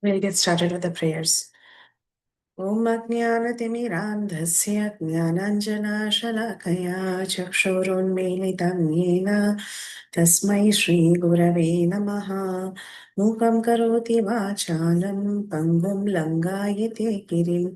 We'll get started with the prayers. Om Ajnanatimirandhasya Jnananjanashalakaya Chakshurunmilitam Yena Tasmai Shri Gurave Namaha Mukam Karoti Vachalam Pangum Langayate Girim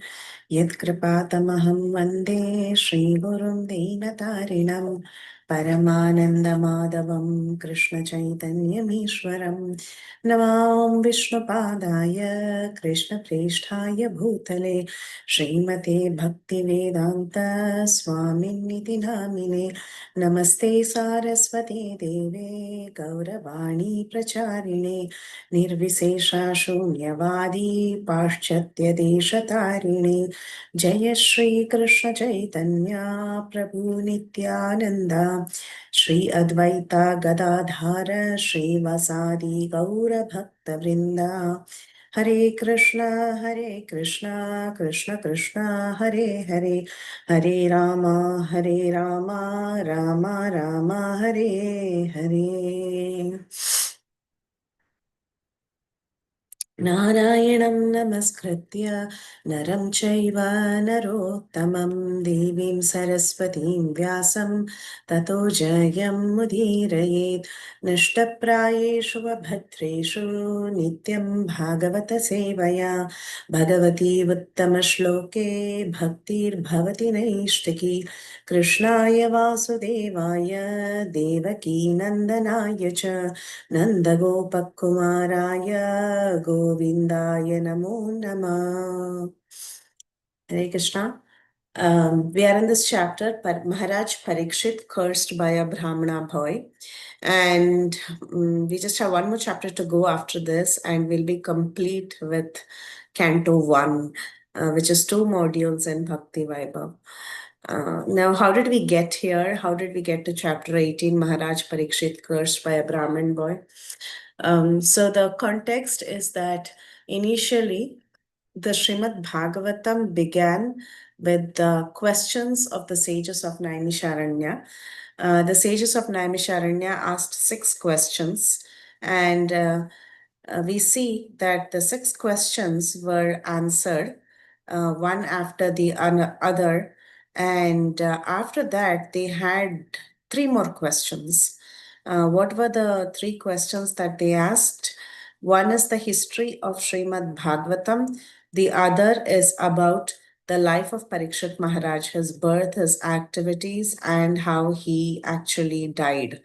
Yatkripātamaham Vande Shri Gurum Dīnatarinam Paramanandamādhavam Krishna Chaitanyamīshwaram Namam Vishnupadaya Krishna Preshthaya Bhutale Srimate Bhaktivedanta Swaminiti Namine Namaste Saraswati Deve Gauravani Pracharine Nirvisesha Shunyavadi Paschatya Deshatarine Jaya Shri Krishna Chaitanya Prabhu Nityananda Shri Advaita Gadadhara Shri Vasadi Gaura Bhakta Vrinda Hare Krishna Krishna Krishna Hare Hare Hare Rama Rama Rama Hare Hare नारायणं नमस्कृत्य नरं चैव नरोत्तमं देवीं सरस्वतीं व्यासं ततो जयं मुदीरयेत् नष्टप्रायेषु वभद्रेषु नित्यं भागवतसेवया भगवती उत्तमश्लोके भक्तिर्भवति नैष्टिकी कृष्णाय वासुदेवाय देवकीनन्दनाय च नन्दगोपकुमाराय गोविन्दाय नमो नमः. Hare Krishna. We are in this chapter, Maharaj Parikshit cursed by a Brahmana boy. And we just have one more chapter to go after this, and we'll be complete with Canto 1, which is 2 modules in Bhakti Vaibhav. Now, how did we get here? How did we get to chapter 18, Maharaj Parikshit cursed by a Brahmin boy? So the context is that initially the Srimad Bhagavatam began with the questions of the sages of Naimisharanya. The sages of Naimisharanya asked 6 questions, and we see that the 6 questions were answered one after the other, and after that they had 3 more questions. What were the 3 questions that they asked? One is the history of Srimad Bhagavatam. The other is about the life of Parikshit Maharaj, his birth, his activities, and how he actually died.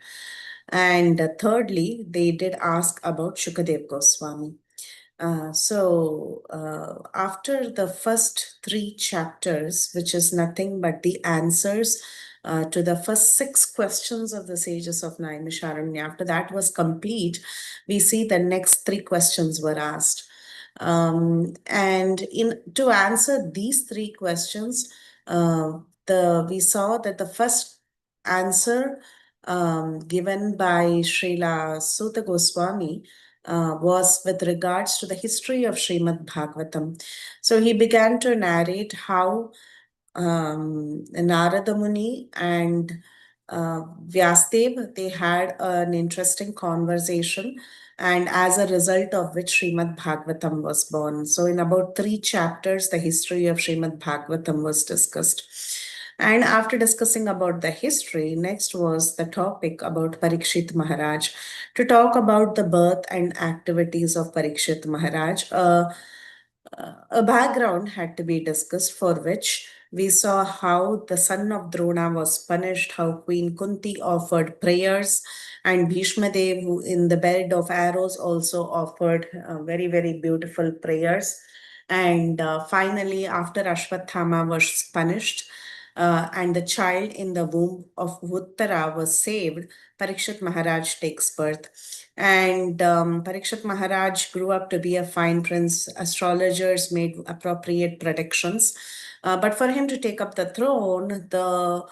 And thirdly, they did ask about Shukadev Goswami. After the first 3 chapters, which is nothing but the answers to the first 6 questions of the sages of Naimisharanya, after that was complete, we see the next 3 questions were asked. And to answer these 3 questions, we saw that the first answer given by Srila Suta Goswami was with regards to the history of Srimad Bhagavatam. So he began to narrate how Narada Muni and Vyasdev, they had an interesting conversation, and as a result of which Srimad Bhagavatam was born. So in about 3 chapters, the history of Srimad Bhagavatam was discussed. And after discussing about the history, next was the topic about Parikshit Maharaj. To talk about the birth and activities of Parikshit Maharaj, a background had to be discussed, for which we saw how the son of Drona was punished, how Queen Kunti offered prayers, and Bhishma Dev, who in the bed of arrows, also offered very, very beautiful prayers. And finally, after Ashwathama was punished, and the child in the womb of Uttara was saved, Parikshit Maharaj takes birth. And Parikshit Maharaj grew up to be a fine prince. Astrologers made appropriate predictions. But for him to take up the throne, the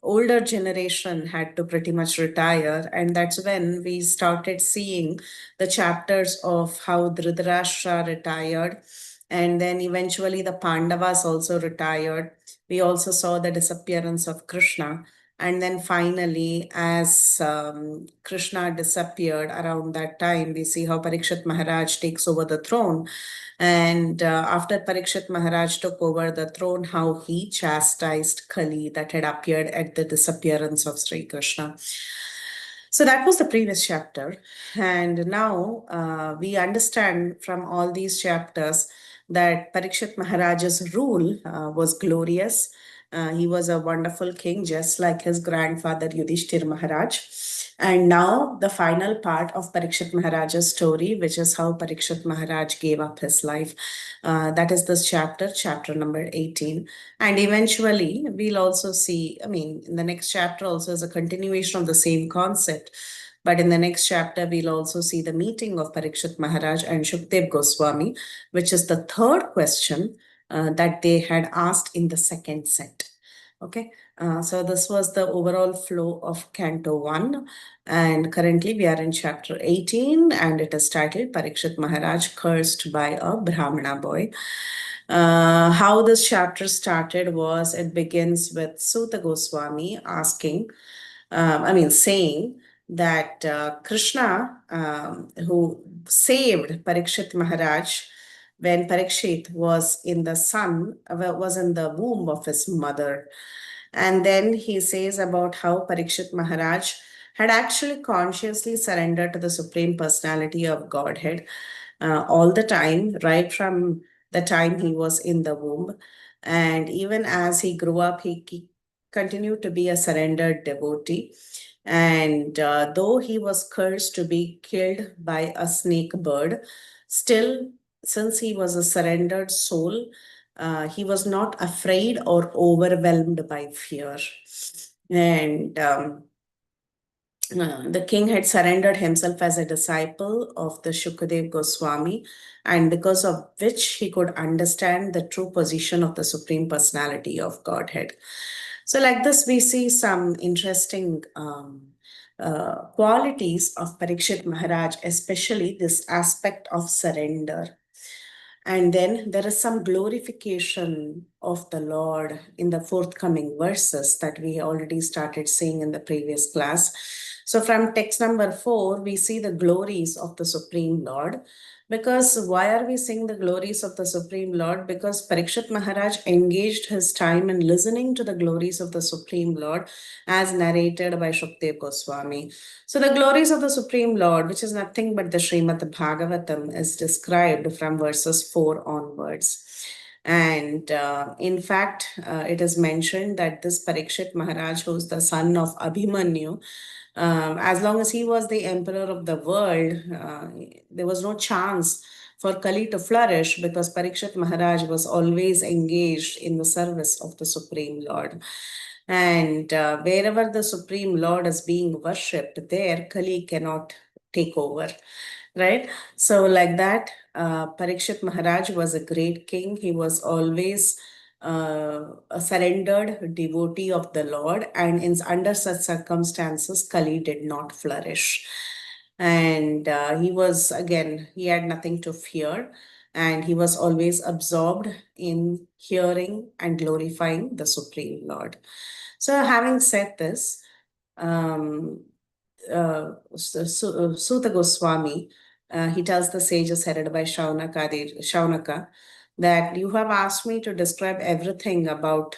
older generation had to pretty much retire. And that's when we started seeing the chapters of how Dhritarashtra retired. And then eventually the Pandavas also retired. We also saw the disappearance of Krishna. And then finally, as Krishna disappeared around that time, we see how Parikshit Maharaj takes over the throne. And after Parikshit Maharaj took over the throne, how he chastised Kali that had appeared at the disappearance of Sri Krishna. So that was the previous chapter. And now we understand from all these chapters that Parikshit Maharaj's rule was glorious. He was a wonderful king, just like his grandfather Yudhishthir Maharaj. And now the final part of Parikshit Maharaj's story, which is how Parikshit Maharaj gave up his life. That is this chapter, chapter number 18. And eventually, we'll also see, I mean, in the next chapter also is a continuation of the same concept. But in the next chapter, we'll also see the meeting of Parikshit Maharaj and Shukdev Goswami, which is the third question that they had asked in the second set. Okay, so this was the overall flow of Canto 1. And currently we are in chapter 18 and it is titled Parikshit Maharaj Cursed by a Brahmana Boy. How this chapter started was it begins with Suta Goswami asking, saying that Krishna, who saved Parikshit Maharaj when Parikshit was in the was in the womb of his mother. And then he says about how Parikshit Maharaj had actually consciously surrendered to the Supreme Personality of Godhead all the time, right from the time he was in the womb. And even as he grew up, he continued to be a surrendered devotee. And though he was cursed to be killed by a snake bird, still, since he was a surrendered soul, he was not afraid or overwhelmed by fear. And the king had surrendered himself as a disciple of the Shukadev Goswami, and because of which he could understand the true position of the Supreme Personality of Godhead. So, like this, we see some interesting qualities of Parikshit Maharaj, especially this aspect of surrender. And then there is some glorification of the Lord in the forthcoming verses that we already started seeing in the previous class. So from text number 4, we see the glories of the Supreme Lord. Because why are we seeing the glories of the Supreme Lord? Because Parikshit Maharaj engaged his time in listening to the glories of the Supreme Lord as narrated by Shukdev Goswami. So the glories of the Supreme Lord, which is nothing but the Srimad Bhagavatam, is described from verses 4 onwards. And in fact, it is mentioned that this Parikshit Maharaj, who is the son of Abhimanyu, as long as he was the emperor of the world, there was no chance for Kali to flourish because Parikshit Maharaj was always engaged in the service of the Supreme Lord. And wherever the Supreme Lord is being worshipped, there Kali cannot take over, right? So, like that, Parikshit Maharaj was a great king. He was always a surrendered devotee of the Lord, and under such circumstances, Kali did not flourish. And he had nothing to fear, and he was always absorbed in hearing and glorifying the Supreme Lord. So, having said this, Suta Goswami, he tells the sages headed by Shaunaka that you have asked me to describe everything about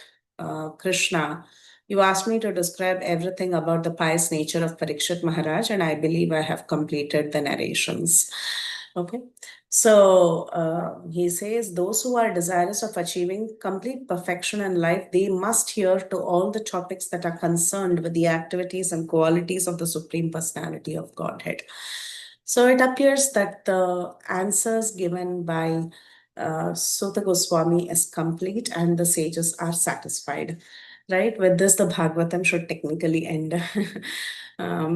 Krishna. You asked me to describe everything about the pious nature of Parikshit Maharaj, and I believe I have completed the narrations. Okay. So he says, those who are desirous of achieving complete perfection in life, they must hear to all the topics that are concerned with the activities and qualities of the Supreme Personality of Godhead. So it appears that the answers given by Suta Goswami is complete and the sages are satisfied. Right? With this, the Bhagavatam should technically end.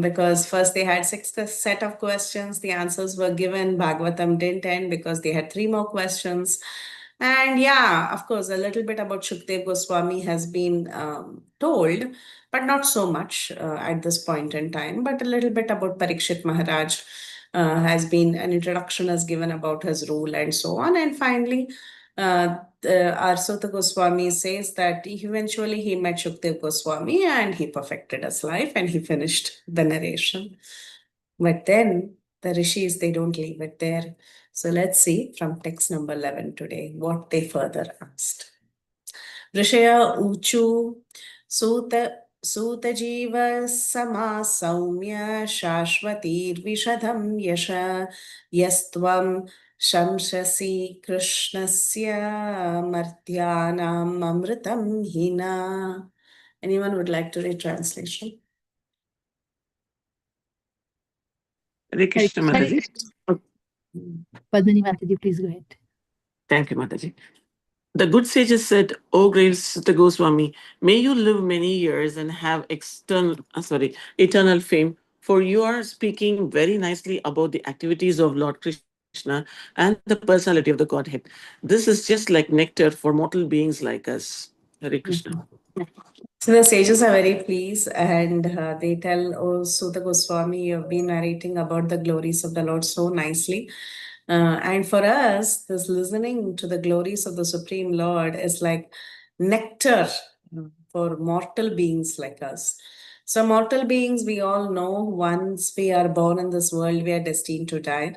Because first they had 6 set of questions, the answers were given. Bhagavatam didn't end because they had 3 more questions. And yeah, of course, a little bit about Shukdev Goswami has been told, but not so much at this point in time. But a little bit about Parikshit Maharaj has been, an introduction is given about his rule and so on. And finally, Our Sutta Goswami says that eventually he met Shukdev Goswami and he perfected his life and he finished the narration. But then the rishis, they don't leave it there. So let's see from text number 11 today what they further asked. Rishaya Uchu सूतजीव समा सौम्य शाश्वतीर्विशधं यश यस्त्वं शंससि कृष्णस्य मर्त्यानाम् अमृतं Hina. Anyone would like to read translation? Hare Krishna, Mataji. Padmini Mataji, please go ahead. Thank you, Mataji. The good sages said, "O great Sutta Goswami, may you live many years and have eternal fame, for you are speaking very nicely about the activities of Lord Krishna and the personality of the Godhead. This is just like nectar for mortal beings like us." Hare Krishna. So the sages are very pleased and they tell, "Oh, Sutta Goswami, you've been narrating about the glories of the Lord so nicely. And for us, this listening to the glories of the Supreme Lord is like nectar for mortal beings like us." So, mortal beings, we all know once we are born in this world, we are destined to die.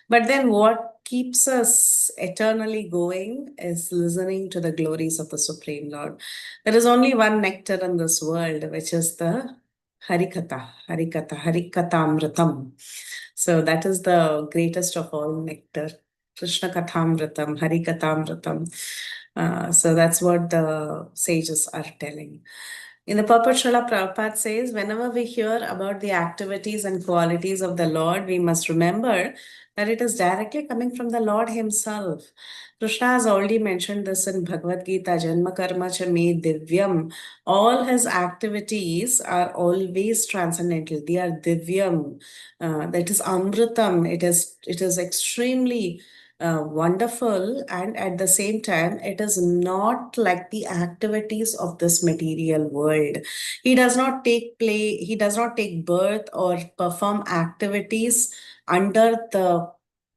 But then what keeps us eternally going is listening to the glories of the Supreme Lord. There is only one nectar in this world, which is the Harikatha, Harikatamritam. So that is the greatest of all nectar. Krishna Kathamritam, Harikatamritam. So that's what the sages are telling. In the purport, Srila Prabhupada says, whenever we hear about the activities and qualities of the Lord, we must remember that it is directly coming from the Lord Himself. Krishna has already mentioned this in Bhagavad Gita, Janma Karma Cha Me Divyam. All his activities are always transcendental. They are Divyam. That is Amritam. It is extremely wonderful, and at the same time it is not like the activities of this material world. He does not take birth or perform activities under the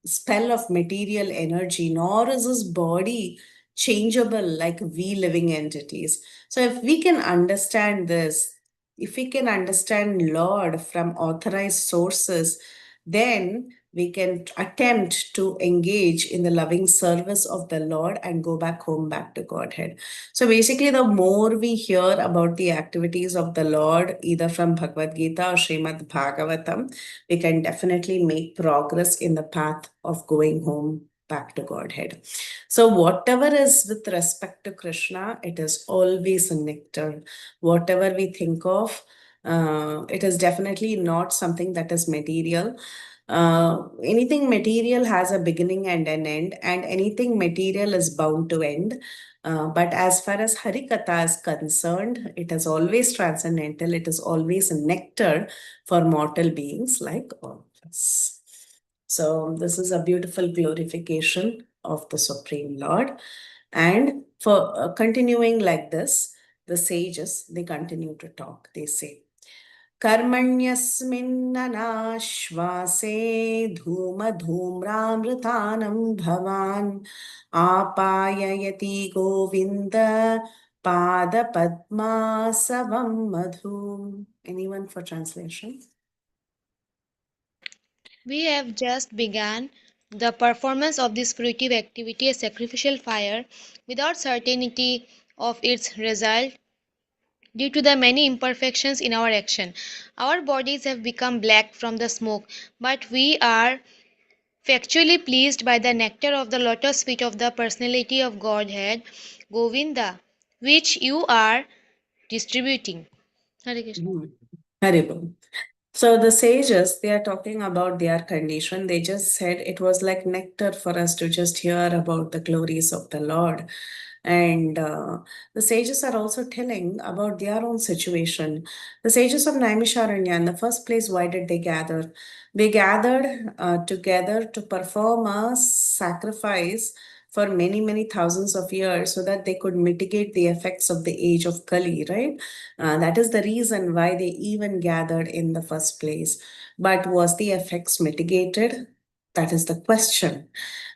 spell of material energy, nor is his body changeable like we living entities. So if we can understand this, if we can understand Lord from authorized sources, then we can attempt to engage in the loving service of the Lord and go back home, back to Godhead. So basically, the more we hear about the activities of the Lord, either from Bhagavad Gita or Srimad Bhagavatam, we can definitely make progress in the path of going home, back to Godhead. So whatever is with respect to Krishna, it is always a nectar. Whatever we think of, it is definitely not something that is material. Anything material has a beginning and an end, and anything material is bound to end. But as far as Harikatha is concerned, it is always transcendental. It is always a nectar for mortal beings like all of us. So this is a beautiful glorification of the Supreme Lord. And for continuing like this, the sages, they continue to talk. They say, कर्मण्यस्मिन्ननाश्वासे धूमधूम्रामृतानं भवान् आपाययति गोविन्द पादपद्मासवं मधु. Anyone for translation? We have just begun the performance of this fruitive activity, a sacrificial fire, without certainty of its result due to the many imperfections in our action. Our bodies have become black from the smoke, but we are factually pleased by the nectar of the lotus feet of the personality of Godhead, Govinda, which you are distributing. Hare Krishna. Haribol. So the sages, they are talking about their condition. They just said it was like nectar for us to just hear about the glories of the Lord. And the sages are also telling about their own situation. The sages of Naimisharanya, in the first place, why did they gather? They gathered together to perform a sacrifice for many, many thousands of years so that they could mitigate the effects of the age of Kali, right? That is the reason why they even gathered in the first place. But was the effects mitigated? That is the question.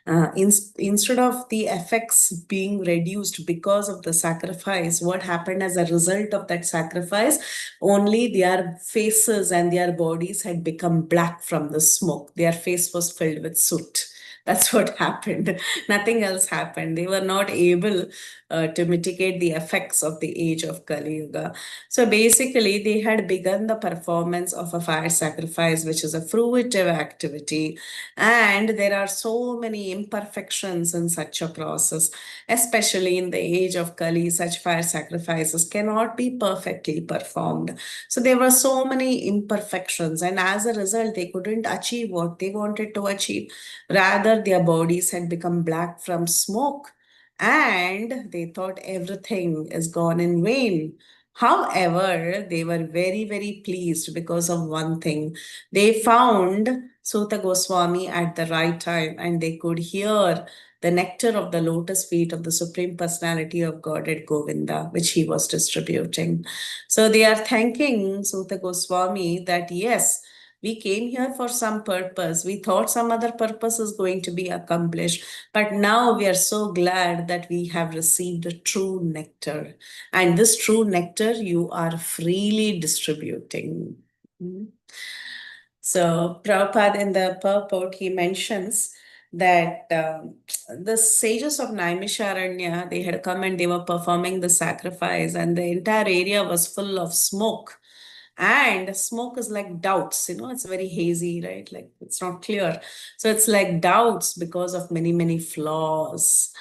Instead of the effects being reduced because of the sacrifice, what happened as a result of that sacrifice? Only their faces and their bodies had become black from the smoke. Their face was filled with soot. That's what happened. Nothing else happened. They were not able to mitigate the effects of the age of Kali Yuga. So basically, they had begun the performance of a fire sacrifice, which is a fruitive activity. And there are so many imperfections in such a process, especially in the age of Kali. Such fire sacrifices cannot be perfectly performed. So there were so many imperfections, and as a result, they couldn't achieve what they wanted to achieve. Rather, their bodies had become black from smoke, and they thought everything is gone in vain. However, they were very, very pleased because of one thing. They found Suta Goswami at the right time, and they could hear the nectar of the lotus feet of the Supreme Personality of Godhead Govinda, which he was distributing. So they are thanking Suta Goswami that yes, we came here for some purpose. We thought some other purpose is going to be accomplished, but now we are so glad that we have received a true nectar. And this true nectar you are freely distributing. Mm. So Prabhupada in the purport, he mentions that the sages of Naimisharanya, they had come and they were performing the sacrifice, and the entire area was full of smoke. And smoke is like doubts, it's very hazy, right? Like it's not clear. So it's like doubts because of many, many flaws.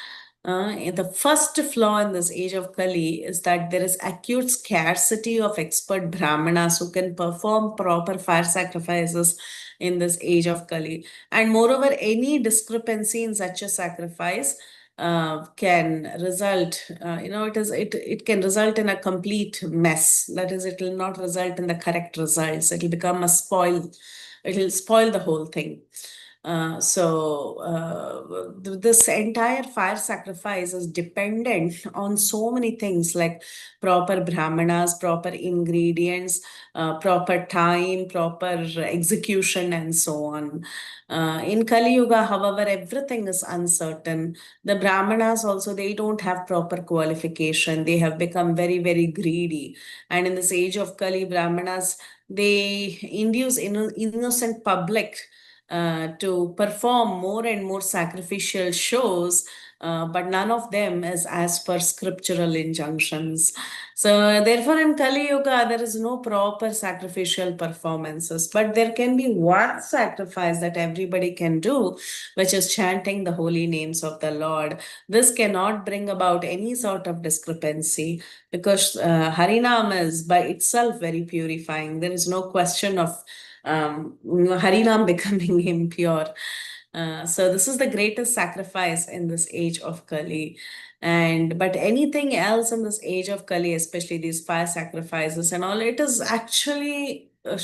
The first flaw in this age of Kali is that there is acute scarcity of expert Brahmanas who can perform proper fire sacrifices in this age of Kali. And moreover, any discrepancy in such a sacrifice can result, it can result in a complete mess. That is, it will not result in the correct results. It will become it will spoil the whole thing. This entire fire sacrifice is dependent on so many things like proper brahmanas, proper ingredients, proper time, proper execution, and so on. In Kali Yuga, however, everything is uncertain. The brahmanas also, they don't have proper qualification. They have become very, very greedy. And in this age of Kali, brahmanas, they induce innocent public to perform more and more sacrificial shows, but none of them is as per scriptural injunctions. So, therefore, in Kali Yuga, there is no proper sacrificial performances, but there can be one sacrifice that everybody can do, which is chanting the holy names of the Lord. This cannot bring about any sort of discrepancy because Harinam is by itself very purifying. There is no question of Harinam becoming impure. So this is the greatest sacrifice in this age of Kali. But anything else in this age of Kali, especially these fire sacrifices and all, it is actually a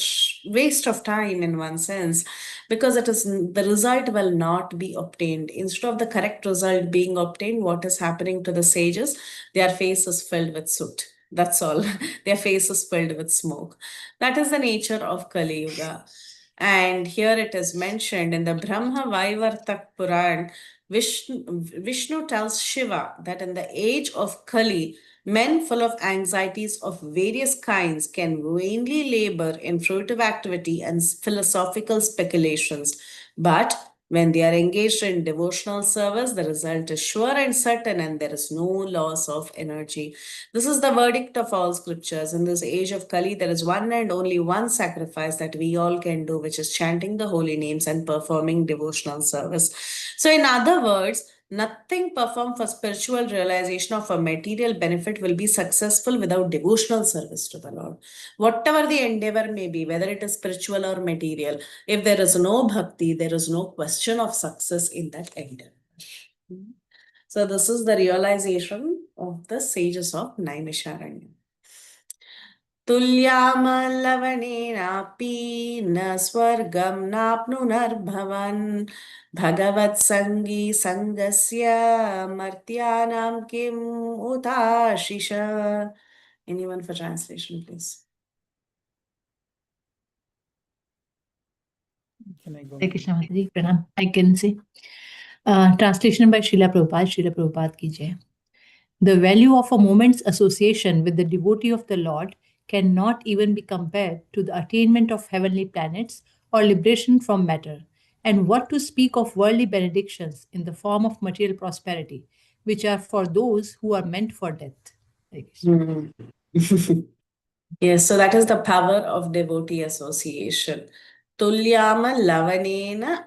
waste of time in one sense, because the result will not be obtained. Instead of the correct result being obtained, what is happening to the sages? Their face is filled with soot. That's all. Their face is filled with smoke. That is the nature of Kali Yuga. And here it is mentioned in the Brahma Vaivartak Puran, Vishnu tells Shiva that in the age of Kali, men full of anxieties of various kinds can vainly labor in fruitive activity and philosophical speculations. But when they are engaged in devotional service, the result is sure and certain, and there is no loss of energy. This is the verdict of all scriptures. In this age of Kali, there is one and only one sacrifice that we all can do, which is chanting the holy names and performing devotional service. So, in other words, nothing performed for spiritual realization of a material benefit will be successful without devotional service to the Lord. Whatever the endeavor may be, whether it is spiritual or material, if there is no bhakti, there is no question of success in that endeavor. So this is the realization of the sages of Naimisharanya. तुल्यामलवनेनापि न स्वर्गं नाप्नुनर्भवन् भगवत्सङ्गी सङ्गस्य मर्त्यानां किम् उताशिष. Anyone for translation, please? Hare Krishna Mataji, Pranam. I can say. Translation by Srila Prabhupada. Srila Prabhupada ki jai. The value of a moment's association with the devotee of the Lord cannot even be compared to the attainment of heavenly planets or liberation from matter. And what to speak of worldly benedictions in the form of material prosperity, which are for those who are meant for death. Hare Krishna. Yes, so that is the power of devotee association. Tulyama lavanena.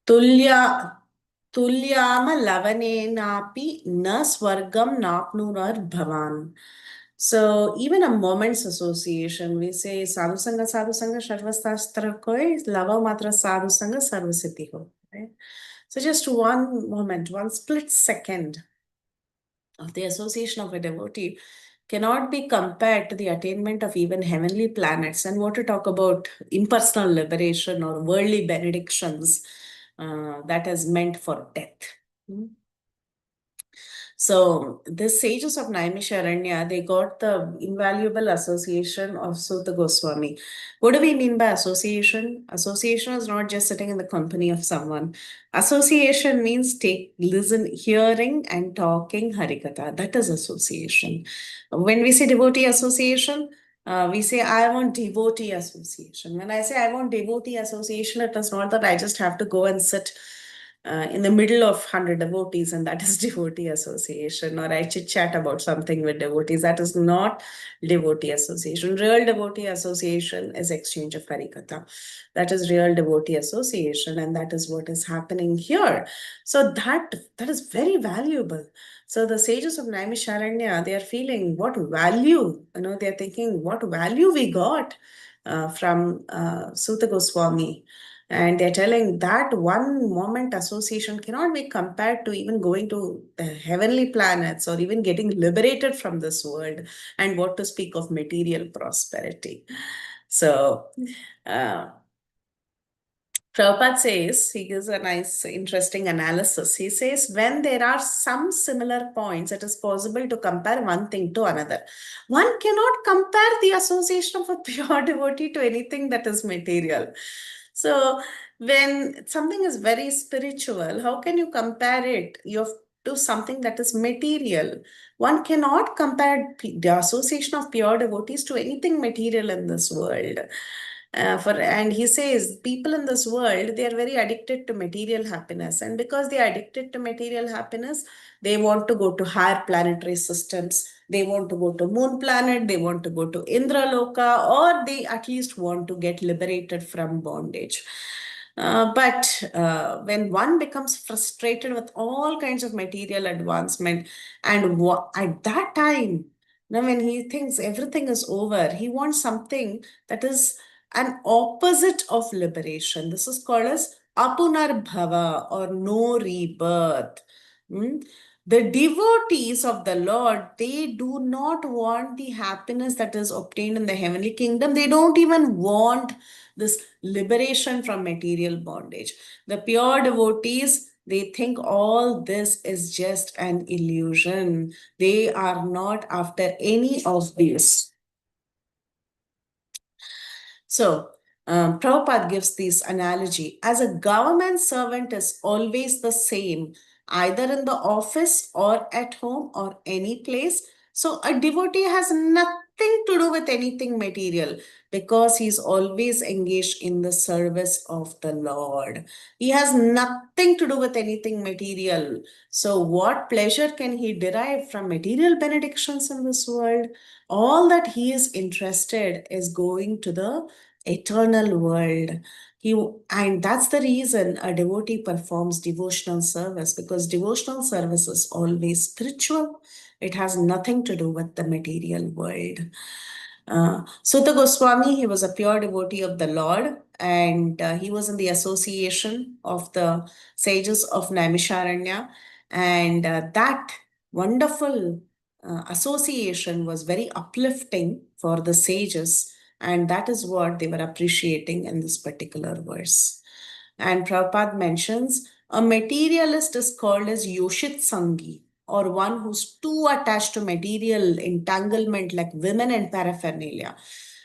Tulya Tulyama lavanenapi na swargam napnurar bhavan. So even a moment's association, we say sadhusanga sarvastastra koi lava matra sadhusanga sarvasiddhi ho. Right? So just one moment, one split second of the association of a devotee cannot be compared to the attainment of even heavenly planets. And what to talk about impersonal liberation or worldly benedictions that is meant for death. So the sages of Naimisharanya, they got the invaluable association of Suta Goswami. What do we mean by association? Association is not just sitting in the company of someone. Association means hearing and talking Harikatha. That is association. When we say devotee association, we say, I want devotee association. When I say I want devotee association, it is not that I just have to go and sit in the middle of 100 devotees, and that is devotee association, or I chit chat about something with devotees. That is not devotee association. Real devotee association is exchange of Harikatha. That is real devotee association, and that is what is happening here. So that is very valuable. So the sages of Naimisharanya, they are feeling what value, they are thinking what value we got from Suta Goswami. And they're telling that one moment association cannot be compared to even going to the heavenly planets or even getting liberated from this world, and what to speak of material prosperity. So, Prabhupada says, he gives a nice, interesting analysis. He says, when there are some similar points, it is possible to compare one thing to another. One cannot compare the association of a pure devotee to anything that is material. So when something is very spiritual, how can you compare it to something that is material? One cannot compare the association of pure devotees to anything material in this world. And he says people in this world, they are very addicted to material happiness, and because they are addicted to material happiness, they want to go to higher planetary systems, they want to go to moon planet, they want to go to Indraloka, or they at least want to get liberated from bondage. But when one becomes frustrated with all kinds of material advancement, and at that time, now when he thinks everything is over, he wants something that is an opposite of liberation. This is called as apunar bhava, or no rebirth. The devotees of the Lord, they do not want the happiness that is obtained in the heavenly kingdom. They don't even want this liberation from material bondage. The pure devotees, they think all this is just an illusion. They are not after any of this. So, Prabhupada gives this analogy. As a government servant is always the same, either in the office or at home or any place. So, a devotee has nothing to do with anything material, because he's always engaged in the service of the Lord. He has nothing to do with anything material. So, what pleasure can he derive from material benedictions in this world? All that he is interested is going to the eternal world. And that's the reason a devotee performs devotional service, because devotional service is always spiritual. It has nothing to do with the material world. Suta Goswami, he was a pure devotee of the Lord, and he was in the association of the sages of Naimisharanya, and that wonderful association was very uplifting for the sages, and that is what they were appreciating in this particular verse. And Prabhupada mentions a materialist is called as Yoshit Sangi, or one who's too attached to material entanglement like women and paraphernalia.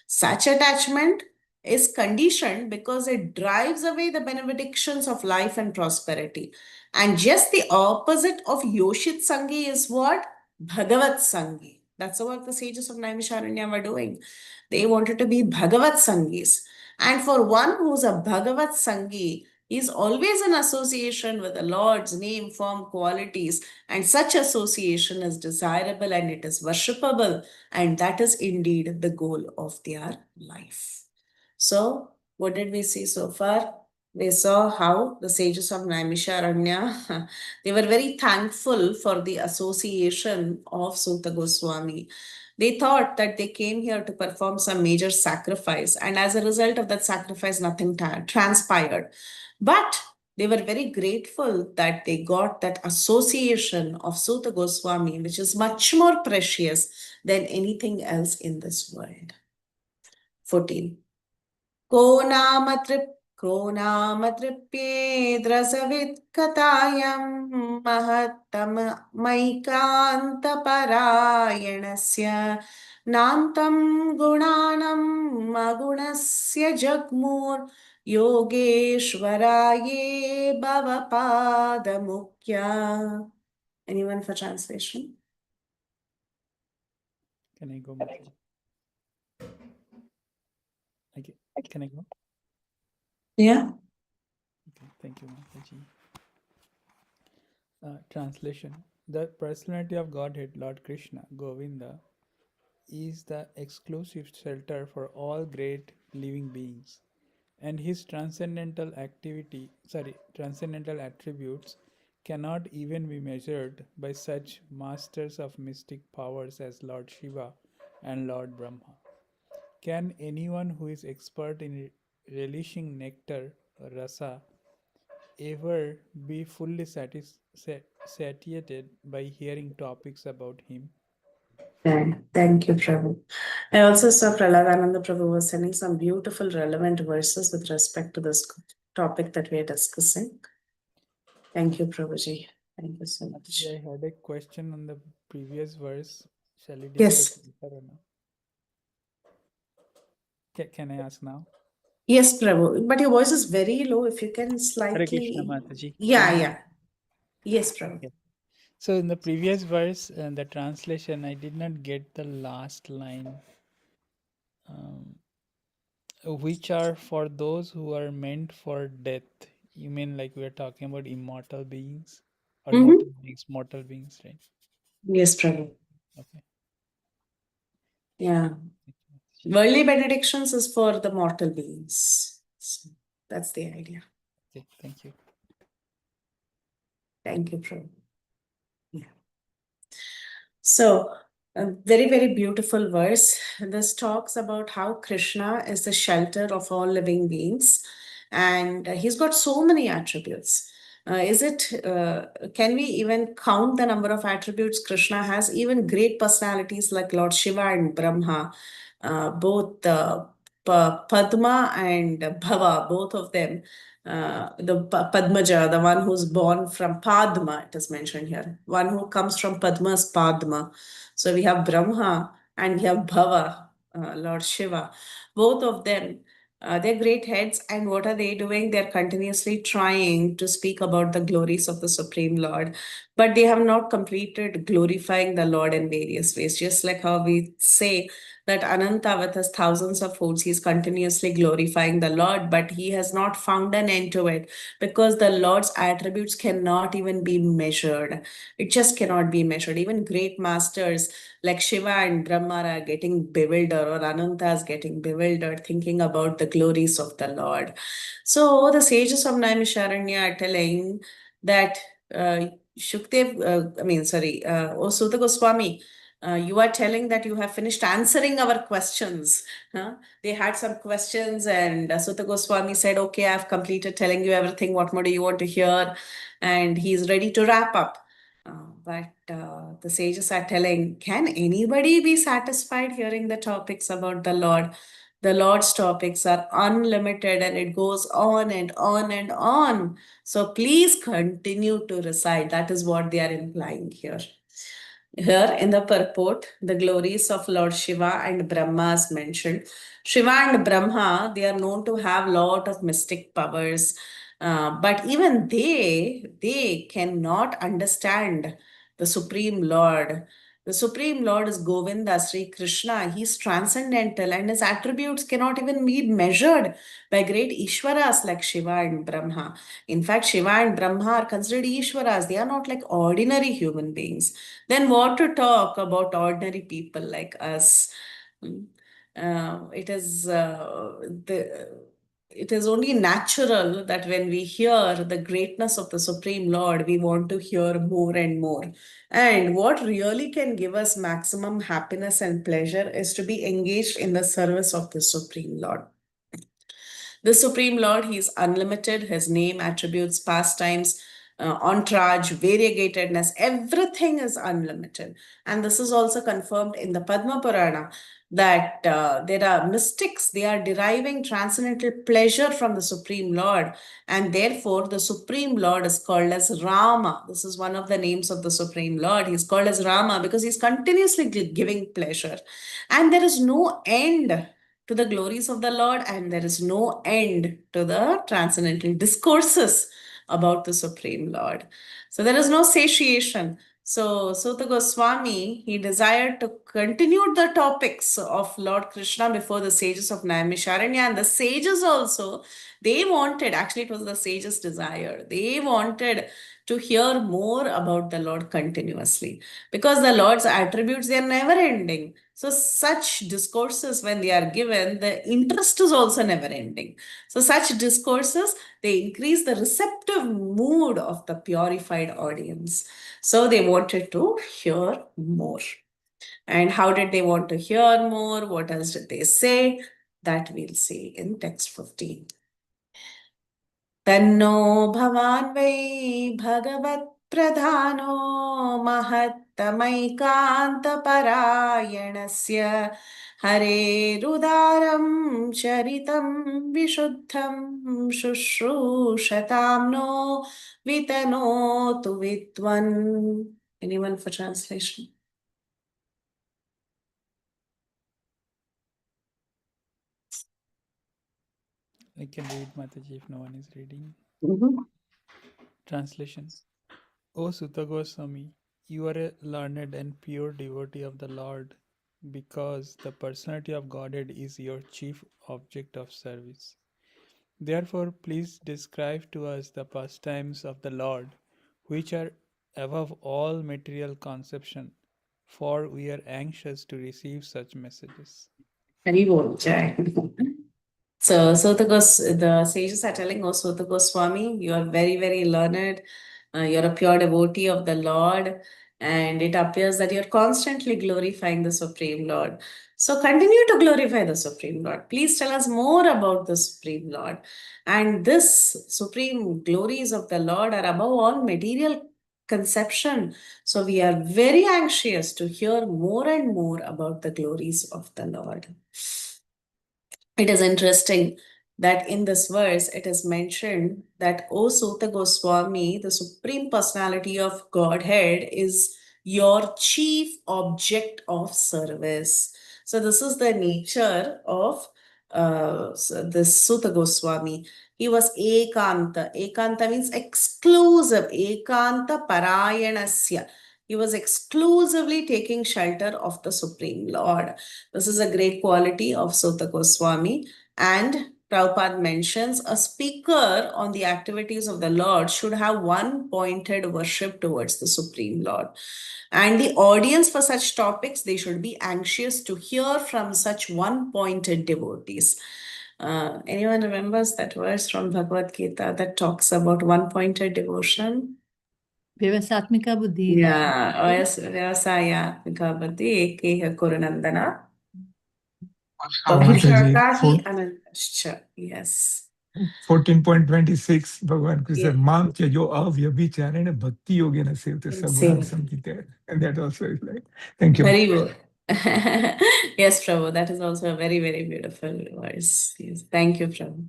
Such attachment is conditioned because it drives away the benedictions of life and prosperity. And just the opposite of Yoshit Sangi is what? Bhagavat Sangi. That's what the sages of Naimisharanya were doing. They wanted to be Bhagavat Sangis. And for one who's a Bhagavat Sangi, is always in association with the Lord's name, form, qualities, and such association is desirable and it is worshipable, and that is indeed the goal of their life. So, what did we see so far? We saw how the sages of Naimisharanya, they were very thankful for the association of Suta Goswami. They thought that they came here to perform some major sacrifice, and as a result of that sacrifice, nothing transpired. But they were very grateful that they got that association of Suta Goswami, which is much more precious than anything else in this world. 14. को नाम तृप्येद्रसवित्कथायं महत्तमैकान्तपरायणस्य नान्तं गुणानम् अगुणस्य जग्मुर्योगेश्वराये भवपादमुख्या. Anyone for translation? Can I go, Mataji? Can I go? Yeah. Okay, thank you, Mataji. Translation. The personality of Godhead, Lord Krishna, Govinda, is the exclusive shelter for all great living beings, and his transcendental attributes cannot even be measured by such masters of mystic powers as Lord Shiva and Lord Brahma. Can anyone who is expert in relishing nectar, rasa, ever be fully satiated by hearing topics about him? Thank you, Prabhu. I also saw Praladananda Prabhu was sending some beautiful relevant verses with respect to this topic that we are discussing. Thank you, Prabhuji. Thank you so much. I had a question on the previous verse. Shall we Yes. discuss later or no? Can I ask now? Yes, Prabhu. But your voice is very low. If you can Hare Krishna, slightly. Mataji. Yeah. Yes, Prabhu. Okay. So in the previous verse, the translation, I did not get the last line. Which are for those who are meant for death. You mean like we are talking about immortal beings or mortal beings, right? Yes, Prabhu. Okay. Yeah. Worldly benedictions is for the mortal beings. So that's the idea. Okay, thank you. Thank you, Prabhu. Yeah. So, a very, very beautiful verse. This talks about how Krishna is the shelter of all living beings, and he's got so many attributes. Can we even count the number of attributes Krishna has? Even great personalities like Lord Shiva and Brahma, both Padma and Bhava, both of them. The Padmaja, the one who's born from Padma, it is mentioned here. One who comes from Padma's Padma. So we have Brahma and we have Bhava, Lord Shiva. Both of them, they're great heads. And what are they doing? They're continuously trying to speak about the glories of the Supreme Lord. But they have not completed glorifying the Lord in various ways. Just like how we say that Ananta with his thousands of foods, he's continuously glorifying the Lord, but he has not found an end to it because the Lord's attributes cannot even be measured. It just cannot be measured. Even great masters like Shiva and Brahma are getting bewildered, or Ananta is getting bewildered thinking about the glories of the Lord. So the sages of Naimisharanya are telling that O Suta Goswami, you are telling that you have finished answering our questions. Huh? They had some questions, and Suta Goswami said, okay, I've completed telling you everything. What more do you want to hear? And he's ready to wrap up. But the sages are telling, can anybody be satisfied hearing the topics about the Lord? The Lord's topics are unlimited and it goes on and on and on. So please continue to recite. That is what they are implying here. Here in the purport, the glories of Lord Shiva and Brahma is mentioned. Shiva and Brahma, they are known to have lot of mystic powers, but even they cannot understand the Supreme Lord. The Supreme Lord is Govinda, Sri Krishna. He's transcendental and his attributes cannot even be measured by great Ishwaras like Shiva and Brahma. In fact, Shiva and Brahma are considered Ishwaras. They are not like ordinary human beings. Then what to talk about ordinary people like us? Mm. It is only natural that when we hear the greatness of the Supreme Lord, we want to hear more and more. And what really can give us maximum happiness and pleasure is to be engaged in the service of the Supreme Lord. The Supreme Lord, He is unlimited. His name, attributes, pastimes, entourage, variegatedness, everything is unlimited. And this is also confirmed in the Padma Purana that there are mystics, they are deriving transcendental pleasure from the Supreme Lord. And therefore, the Supreme Lord is called as Rama. This is one of the names of the Supreme Lord. He's called as Rama because he's continuously giving pleasure. And there is no end to the glories of the Lord, and there is no end to the transcendental discourses about the Supreme Lord. So there is no satiation. So Suta Goswami, he desired to continue the topics of Lord Krishna before the sages of Naimisharanya, and the sages also, they wanted, actually it was the sages' desire, they wanted to hear more about the Lord continuously because the Lord's attributes, they are never ending. So such discourses, when they are given, the interest is also never ending. So such discourses, they increase the receptive mood of the purified audience. So they wanted to hear more. And how did they want to hear more? What else did they say? That we'll see in text 15. तन्नो भवान् वै भगवत्प्रधानो महत्तमैकान्तपरायणस्य हरेरुदारं चरितं विशुद्धं शुश्रूषतां no वितनोतु विद्वन्. Anyone for translation? I can read, Mataji, if no one is reading. Translation. O Sutta Goswami, you are a learned and pure devotee of the Lord, because the personality of Godhead is your chief object of service. Therefore, please describe to us the pastimes of the Lord, which are above all material conception, for we are anxious to receive such messages. Hari Bol Jai. So the sages are telling, oh Suta Goswami, you are very, very learned. You're a pure devotee of the Lord. And it appears that you're constantly glorifying the Supreme Lord. So continue to glorify the Supreme Lord. Please tell us more about the Supreme Lord. And this supreme glories of the Lord are above all material conception. So we are very anxious to hear more and more about the glories of the Lord. It is interesting that in this verse it is mentioned that O Suta Goswami, the Supreme Personality of Godhead, is your chief object of service. So this is the nature of this Suta Goswami. He was Ekanta. Ekanta means exclusive. Ekanta Parayanasya. He was exclusively taking shelter of the Supreme Lord. This is a great quality of Suta Goswami. And Prabhupada mentions a speaker on the activities of the Lord should have one pointed worship towards the Supreme Lord. And the audience for such topics, they should be anxious to hear from such one-pointed devotees. Anyone remembers that verse from Bhagavad Gita that talks about one-pointed devotion? Vyavasatmika buddhi. Yeah, Vyavasayatmika buddhi ekeh kurunandana. Mataji, Yes. 14.26 Bhagavan Krishna Yeah. Mam Tyajo Avyabhichareణ Bhakti Yogena Sevte Sagunan Same. Samhite. And that also is like, thank you. Very good. Yes, Prabhu, that is also a very, very beautiful verse. Yes. Thank you, Prabhu.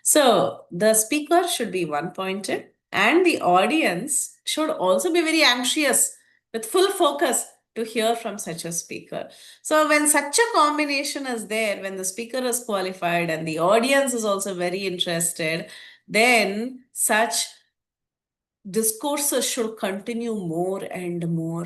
So the speaker should be one-pointed, and the audience should also be very anxious with full focus to hear from such a speaker. So when such a combination is there, when the speaker is qualified and the audience is also very interested, then such discourses should continue more and more.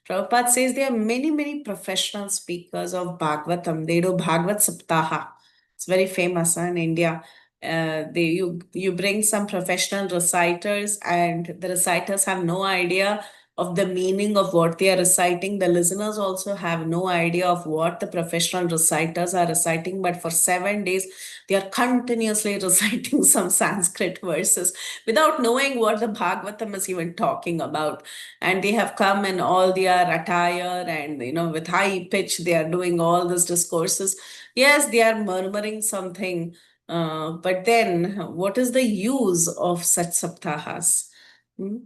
Prabhupada says there are many, many professional speakers of Bhagavatam. They do Bhagavad Saptaha. It's very famous in India. You bring some professional reciters, and the reciters have no idea of the meaning of what they are reciting. The listeners also have no idea of what the professional reciters are reciting, but for 7 days, they are continuously reciting some Sanskrit verses without knowing what the Bhagavatam is even talking about. And they have come in all their attire and, with high pitch, they are doing all these discourses. Yes, they are murmuring something. But then, what is the use of such saptahas? Hmm?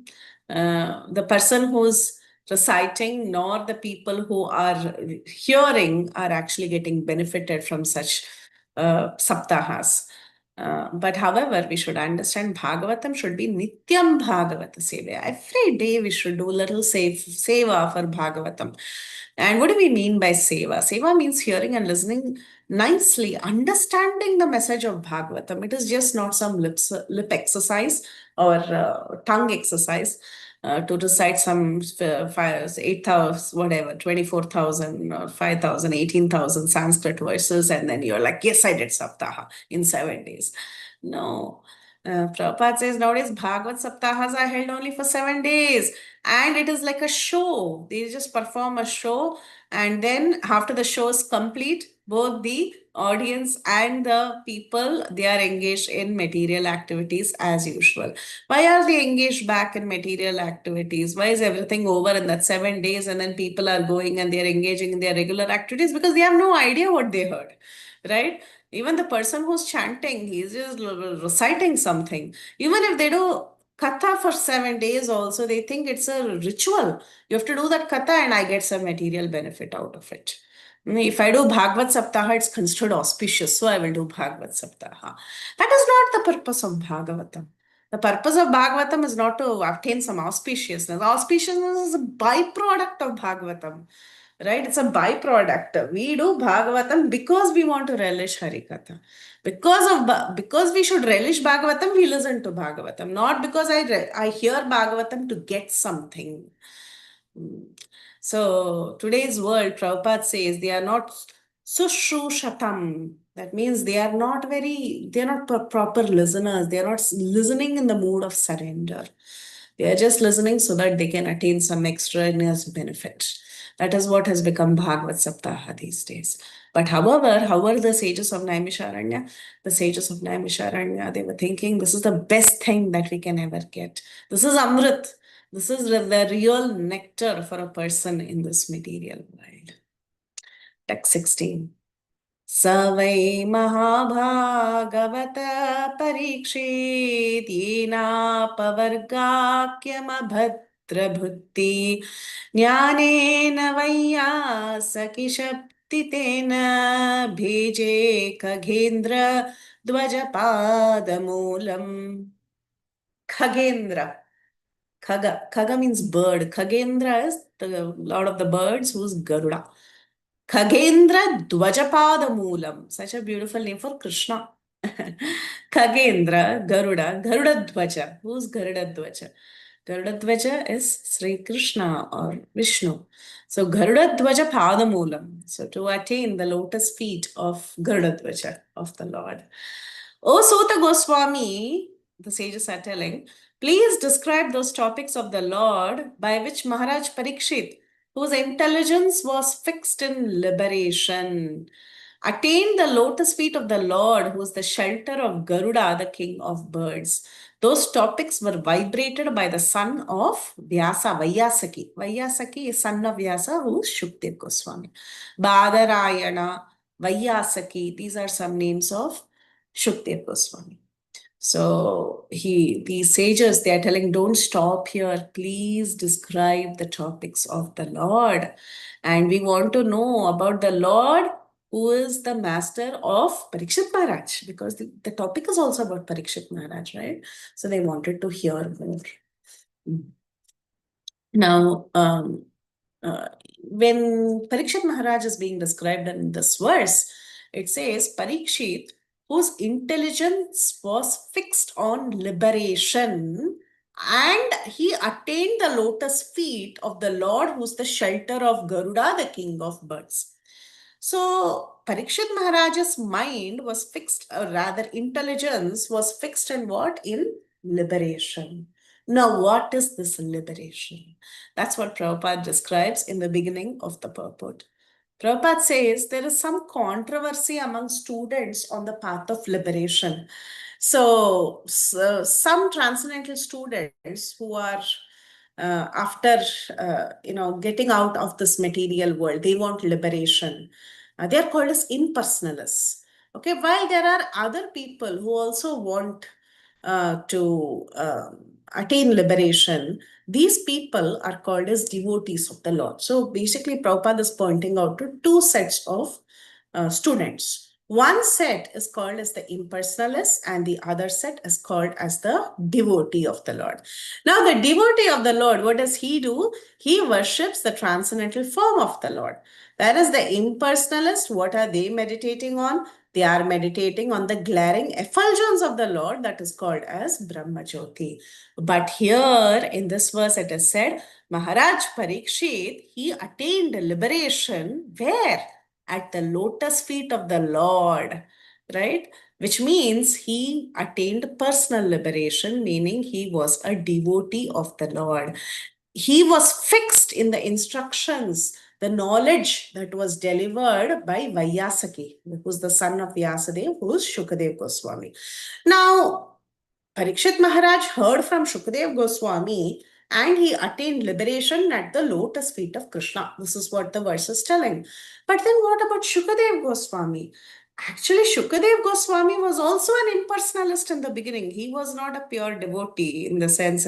The person who's reciting, nor the people who are hearing are actually getting benefited from such saptahas. But however, we should understand Bhagavatam should be Nityam Bhagavata Seva. Every day we should do little seva for Bhagavatam. And what do we mean by seva? Seva means hearing and listening nicely, understanding the message of Bhagavatam. It is just not some lip exercise or tongue exercise. To recite some 8,000, whatever, 24,000 or 5,000, 18,000 Sanskrit verses, and then you're like, yes, I did Saptaha in 7 days. No. Prabhupada says nowadays Bhagavad Saptahas are held only for 7 days, and it is like a show. They just perform a show, and then after the show is complete, both the audience and the people, they are engaged in material activities as usual. Why are they engaged back in material activities? Why is everything over in that 7 days and then people are going and they are engaging in their regular activities? Because they have no idea what they heard, right? Even the person who's chanting, he's just reciting something. Even if they do katha for 7 days also, they think it's a ritual. You have to do that katha and I get some material benefit out of it. If I do Bhagavad Saptaha, it's considered auspicious, so I will do Bhagavad Saptaha. That is not the purpose of Bhagavatam. The purpose of Bhagavatam is not to obtain some auspiciousness. Auspiciousness is a byproduct of Bhagavatam, right? It's a byproduct. We do Bhagavatam because we want to relish Harikatha. Because we should relish Bhagavatam, we listen to Bhagavatam. Not because I hear Bhagavatam to get something. So today's world, Prabhupada says they are not sushrushatam. That means they are not proper listeners. They are not listening in the mood of surrender. They are just listening so that they can attain some extraneous benefit. That is what has become Bhagavad Saptaha these days. But however, the sages of Naimisharanya, they were thinking this is the best thing that we can ever get. This is Amrit. This is the real nectar for a person in this material world. Text 16. Savai Mahabhagavata Parikshit Yena Pavargakyam Abhadra Bhutti Jnanena Vaiyasakishaptitena Bhije Khagendra Dvajapadamulam. Khagendra. Khaga means bird. Khagendra is the lord of the birds, who's Garuda. Khagendra Dvajapada Moolam. Such a beautiful name for Krishna. Khagendra, Garuda Dvaja. Who's Garuda Dvaja? Garuda Dvaja is Sri Krishna or Vishnu. So Garuda Dvaja Padamulam. So to attain the lotus feet of Garuda Dvaja, of the Lord. O Sota Goswami, the sages are telling, please describe those topics of the Lord by which Maharaj Parikshit, whose intelligence was fixed in liberation, attained the lotus feet of the Lord, who is the shelter of Garuda, the king of birds. Those topics were vibrated by the son of Vyasa, Vaiyasaki. Vaiyasaki is son of Vyasa, who is Shukdev Goswami. Badarayana, Vaiyasaki, these are some names of Shukdev Goswami. So these sages, they are telling, don't stop here. Please describe the topics of the Lord. And we want to know about the Lord who is the master of Parikshit Maharaj, because the topic is also about Parikshit Maharaj, right? So they wanted to hear more. Now, when Parikshit Maharaj is being described in this verse, it says Parikshit, whose intelligence was fixed on liberation, and he attained the lotus feet of the Lord, who's the shelter of Garuda, the king of birds. So Parikshit Maharaj's mind was fixed, or rather intelligence was fixed in what? In liberation. Now, what is this liberation? That's what Prabhupada describes in the beginning of the purport. Prabhupada says there is some controversy among students on the path of liberation. So some transcendental students who are after getting out of this material world, they want liberation. They are called as impersonalists. Okay, while there are other people who also want to attain liberation, these people are called as devotees of the Lord. So basically, Prabhupada is pointing out to two sets of students. One set is called as the impersonalist, and the other set is called as the devotee of the Lord. Now, the devotee of the Lord, what does he do? He worships the transcendental form of the Lord. Whereas the impersonalist, what are they meditating on? They are meditating on the glaring effulgence of the Lord, that is called as Brahma Jyoti. But here in this verse it is said, Maharaj Parikshit, he attained liberation where? At the lotus feet of the Lord, right? Which means he attained personal liberation, meaning he was a devotee of the Lord. He was fixed in the instructions, the knowledge that was delivered by Vaiyasaki, who's the son of Vyasadeva, who's Shukadev Goswami. Now, Parikshit Maharaj heard from Shukadev Goswami and he attained liberation at the lotus feet of Krishna. This is what the verse is telling. But then what about Shukadev Goswami? Actually, Shukadev Goswami was also an impersonalist in the beginning. He was not a pure devotee in the sense,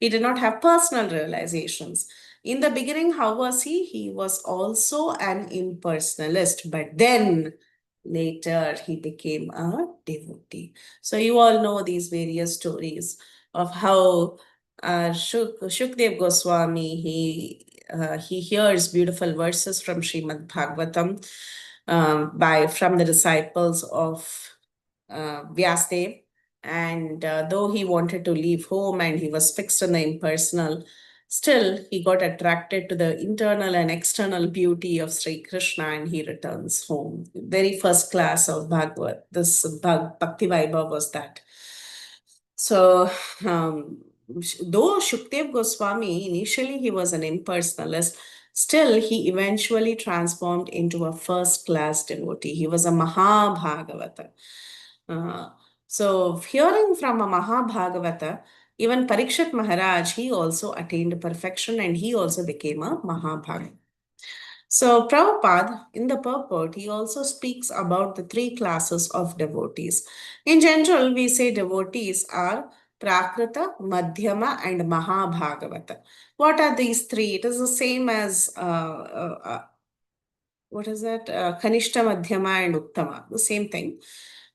he did not have personal realizations. In the beginning, how was he? He was also an impersonalist, but then later he became a devotee. So you all know these various stories of how Shukdev Goswami, he hears beautiful verses from Srimad Bhagavatam from the disciples of Vyasadeva. And though he wanted to leave home and he was fixed on the impersonal, still he got attracted to the internal and external beauty of Sri Krishna and he returns home. Very first class of Bhagavad. This Bhakti Vaibhav was that. So though Shukdev Goswami, initially he was an impersonalist, still he eventually transformed into a first-class devotee. He was a Mahabhagavata. So hearing from a Mahabhagavata, even Parikshit Maharaj, he also attained perfection and he also became a Mahabhagavata. So Prabhupada, in the purport, he also speaks about the three classes of devotees. In general, we say devotees are Prakrita, Madhyama, and Mahabhagavata. What are these three? It is the same as, what is that? Kanishta, Madhyama, and Uttama. The same thing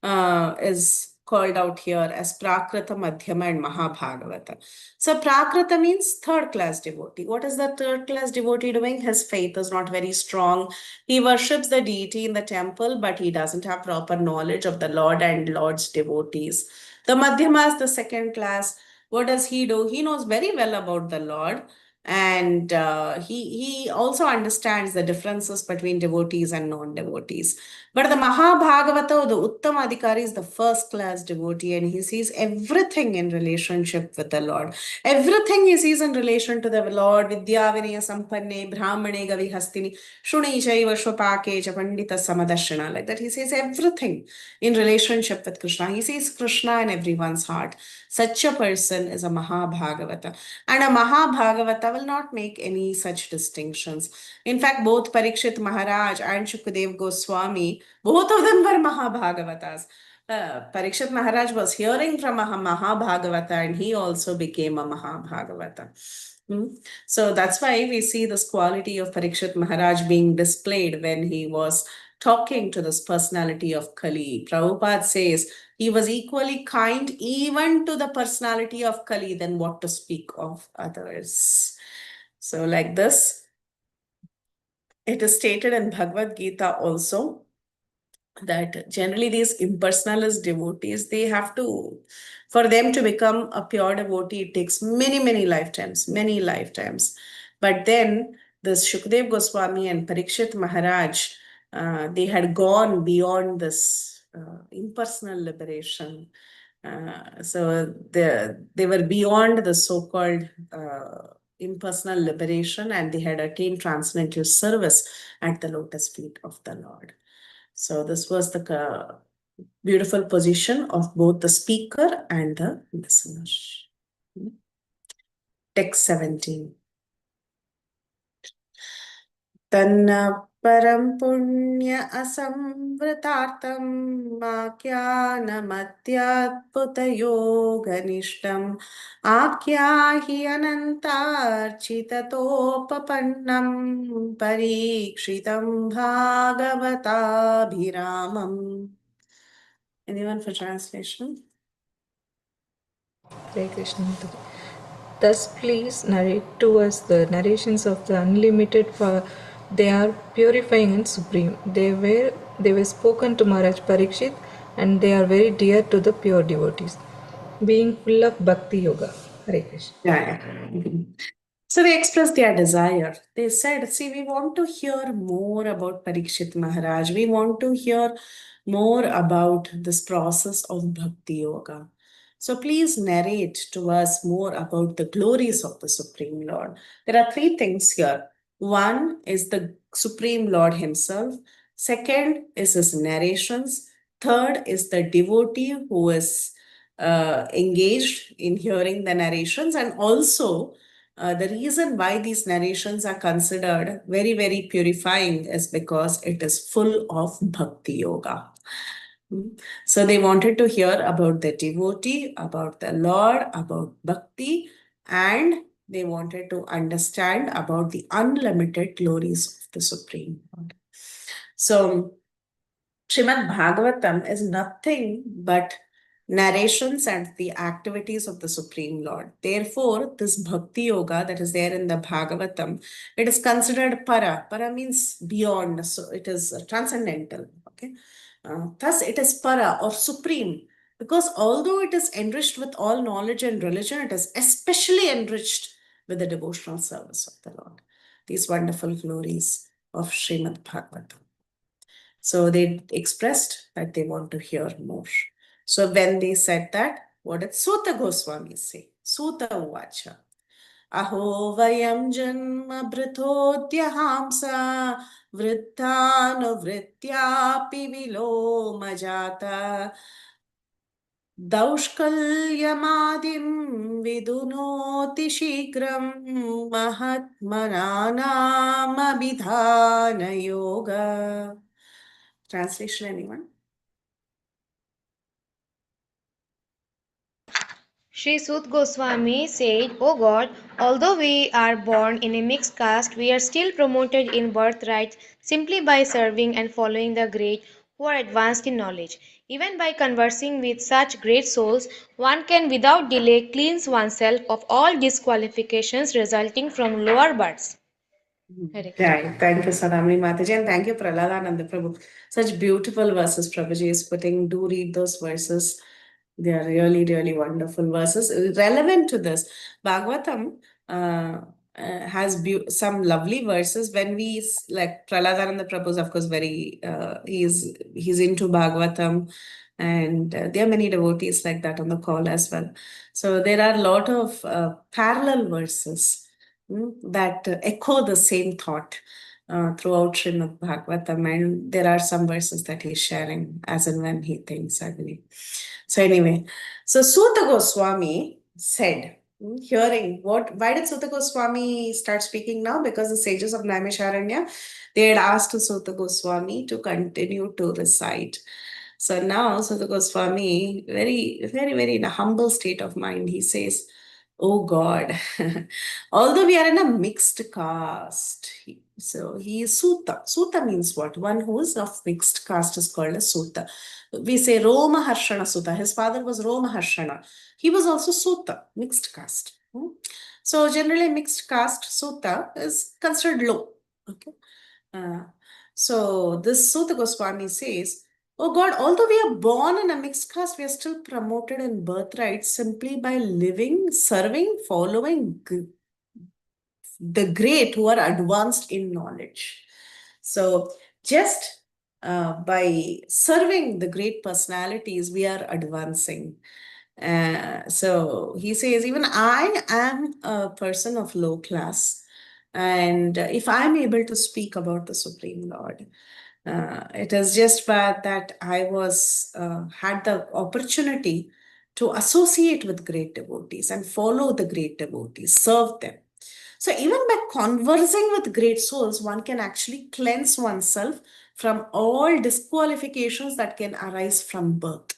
is called out here as Prakrita, Madhyama, and Mahabhagavata. So Prakrita means third class devotee. What is the third class devotee doing? His faith is not very strong. He worships the deity in the temple, but he doesn't have proper knowledge of the Lord and Lord's devotees. The Madhyama is the second class. What does he do? He knows very well about the Lord. And he also understands the differences between devotees and non-devotees. But the Mahabhagavata, the Uttama Adhikari, is the first class devotee and he sees everything in relationship with the Lord. Everything he sees in relation to the Lord. Vidya Vinaya Sampanne, Brahmane Gavi Hastini, Shuni Chaiva Shvapake Cha Pandita Samadashana. Like that, he sees everything in relationship with Krishna. He sees Krishna in everyone's heart. Such a person is a Mahabhagavata. And a Mahabhagavata will not make any such distinctions. In fact, both Parikshit Maharaj and Shukadev Goswami, both of them were Mahabhagavatas. Parikshit Maharaj was hearing from a Mahabhagavata and he also became a Mahabhagavata. So that's why we see this quality of Parikshit Maharaj being displayed when he was talking to this personality of Kali. Prabhupada says he was equally kind even to the personality of Kali than what to speak of others. So like this, it is stated in Bhagavad Gita also that generally these impersonalist devotees, they have to, for them to become a pure devotee, it takes many lifetimes. But then this Shukdev Goswami and Parikshit Maharaj, they had gone beyond this impersonal liberation. So they were beyond the so-called impersonal liberation, and they had attained transcendental service at the lotus feet of the Lord. So this was the beautiful position of both the speaker and the listener. Text 17. Tanna param punya asamvritartam akyanamathyatputa yoganishtam akyahi anantarchitatopapanam parikshitam bhagavatabhiramam. Anyone for translation? Hare Krishna. Thus, please narrate to us the narrations of the unlimited, for they are purifying and supreme. They were spoken to Maharaj Parikshit, and they are very dear to the pure devotees, being full of Bhakti Yoga. Hare Krishna. Yeah. So they expressed their desire. They said, see, we want to hear more about Parikshit Maharaj. We want to hear more about this process of Bhakti Yoga. So please narrate to us more about the glories of the Supreme Lord. There are three things here. One is the Supreme Lord himself. Second is his narrations. Third is the devotee who is engaged in hearing the narrations, and also the reason why these narrations are considered very purifying is because it is full of Bhakti Yoga. So they wanted to hear about the devotee, about the Lord, about Bhakti, and they wanted to understand about the unlimited glories of the Supreme Lord. So Srimad Bhagavatam is nothing but narrations and the activities of the Supreme Lord. Therefore, this Bhakti Yoga that is there in the Bhagavatam, it is considered para. Para means beyond, so it is transcendental. Okay, thus it is para or supreme, because although it is enriched with all knowledge and religion, it is especially enriched with the devotional service of the Lord. These wonderful glories of Srimad Bhagavatam. So they expressed that they want to hear more. So when they said that, what did Suta Goswami say? Suta Uvacha. Aho vayam janma bhritodyhamsa vritthanuvrityapi viloma jata Daushkalyamadim vidunoti shigram mahatmananam abhidhana yoga. Translation, anyone? Sri Sut Goswami said, O God, although we are born in a mixed caste, we are still promoted in birthright simply by serving and following the great who are advanced in knowledge. Even by conversing with such great souls, one can without delay cleanse oneself of all disqualifications resulting from lower births. Hare Krishna. Right. Thank you, Sadamni Mataji, and thank you, Praladananda Prabhu. Such beautiful verses Prabhuji is putting. Do read those verses. They are really wonderful verses. Relevant to this, Bhagavatam has some lovely verses. When we, like Praladananda Prabhu is of course very, he's into Bhagavatam, and there are many devotees like that on the call as well. So there are a lot of parallel verses that echo the same thought throughout Srimad Bhagavatam, and there are some verses that he's sharing as and when he thinks, I believe. So anyway, so Suta Goswami said, hearing why did Suta Goswami start speaking now? Because the sages of Naimisharanya, they had asked Suta Goswami to continue to recite. So now Sutta Goswami, very, very, very in a humble state of mind, he says, "Oh God, although we are in a mixed caste," so he is Sutta. Sutta means what? One who is of mixed caste is called a Sutta. We say Roma Harshana Sutta. His father was Roma Harshana. He was also Sutta, mixed caste. So generally mixed caste Sutta is considered low. Okay. So this Sutta Goswami says, "Oh God, although we are born in a mixed caste, we are still promoted in birthright simply by living, serving, following the great who are advanced in knowledge." So just by serving the great personalities, we are advancing. So he says, even I am a person of low class. And if I'm able to speak about the Supreme Lord, it is just that I was had the opportunity to associate with great devotees and follow the great devotees, serve them. So even by conversing with great souls, one can actually cleanse oneself from all disqualifications that can arise from birth.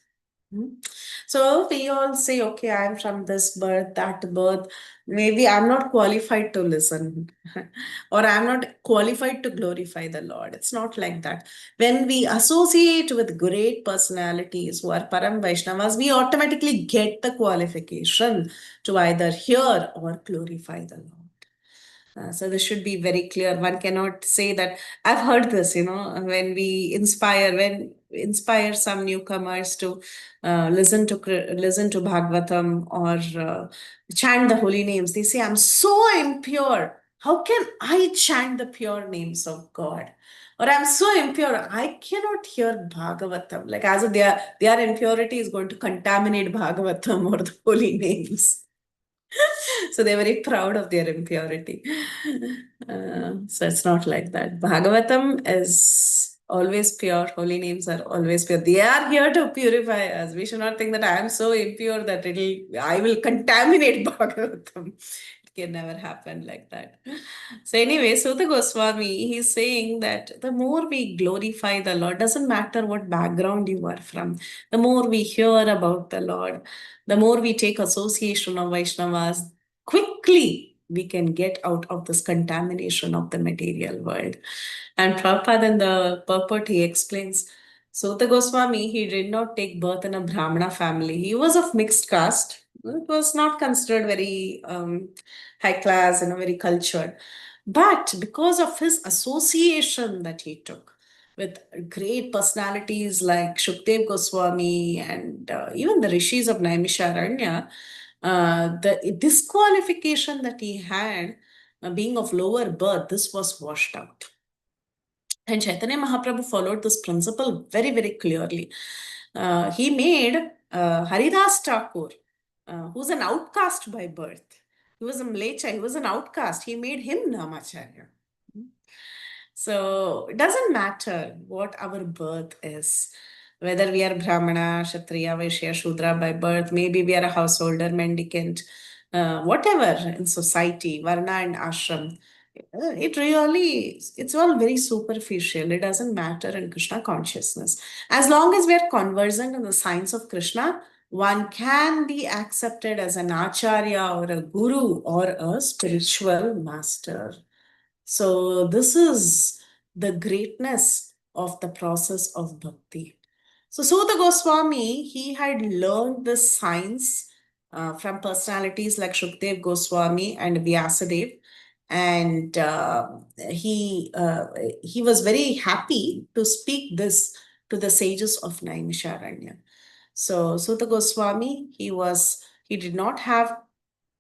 So we all say, okay, I'm from this birth, that birth. Maybe I'm not qualified to listen, or I'm not qualified to glorify the Lord. It's not like that. When we associate with great personalities who are Param Vaishnavas, we automatically get the qualification to either hear or glorify the Lord. So this should be very clear. One cannot say that I've heard this, when we inspire some newcomers to listen to Bhagavatam or chant the holy names. They say, "I'm so impure. How can I chant the pure names of God?" Or, "I'm so impure, I cannot hear Bhagavatam." Like as if their impurity is going to contaminate Bhagavatam or the holy names. So they're very proud of their impurity. So it's not like that. Bhagavatam is always pure. Holy names are always pure. They are here to purify us. We should not think that I am so impure that I will contaminate Bhagavatam. It can never happen like that. So anyway, Sutta Goswami, he's saying that the more we glorify the Lord, doesn't matter what background you are from, the more we hear about the Lord, the more we take association of Vaishnavas, quickly we can get out of this contamination of the material world. And Prabhupada in the purport, he explains, Sutta Goswami, he did not take birth in a Brahmana family. He was of mixed caste. It was not considered very high class and very cultured. But because of his association that he took with great personalities like Shukdev Goswami and even the rishis of Naimisharanya, the disqualification that he had, being of lower birth, this was washed out. And Chaitanya Mahaprabhu followed this principle very, very clearly. He made Haridas Thakur, who's an outcast by birth. He was a Mlecha, he was an outcast. He made him Namacharya. So it doesn't matter what our birth is, whether we are Brahmana, Kshatriya, Vaishya, Shudra by birth, maybe we are a householder, mendicant, whatever in society, Varna and Ashram. It's all very superficial. It doesn't matter in Krishna consciousness. As long as we are conversant in the science of Krishna, one can be accepted as an acharya or a guru or a spiritual master. So this is the greatness of the process of bhakti. So Sutta Goswami, he had learned this science from personalities like Shukdev Goswami and Vyasadev. And he was very happy to speak this to the sages of Naimisharanya. So Sutta Goswami, he did not have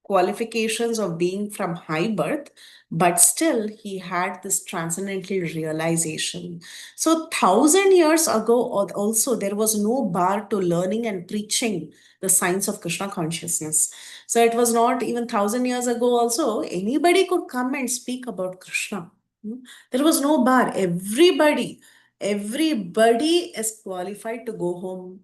qualifications of being from high birth, but still he had this transcendental realization. So 1,000 years ago also there was no bar to learning and preaching the science of Krishna consciousness. So it was not even 1,000 years ago also anybody could come and speak about Krishna. There was no bar. Everybody is qualified to go home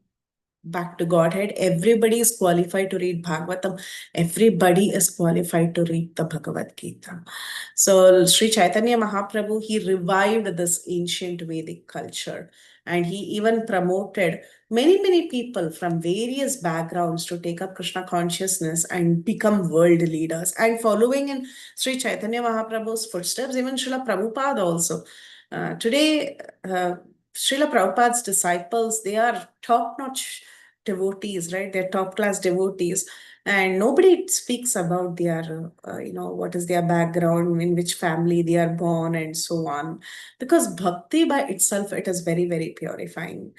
back to Godhead. Everybody is qualified to read Bhagavatam. Everybody is qualified to read the Bhagavad Gita. So Sri Chaitanya Mahaprabhu, he revived this ancient Vedic culture, and he even promoted many people from various backgrounds to take up Krishna consciousness and become world leaders. And following in Sri Chaitanya Mahaprabhu's footsteps, even Srila Prabhupada also. Today, Srila Prabhupada's disciples, they are top-notch devotees, right? They're top-class devotees. And nobody speaks about their, what is their background, in which family they are born, and so on. Because bhakti by itself, it is very purifying.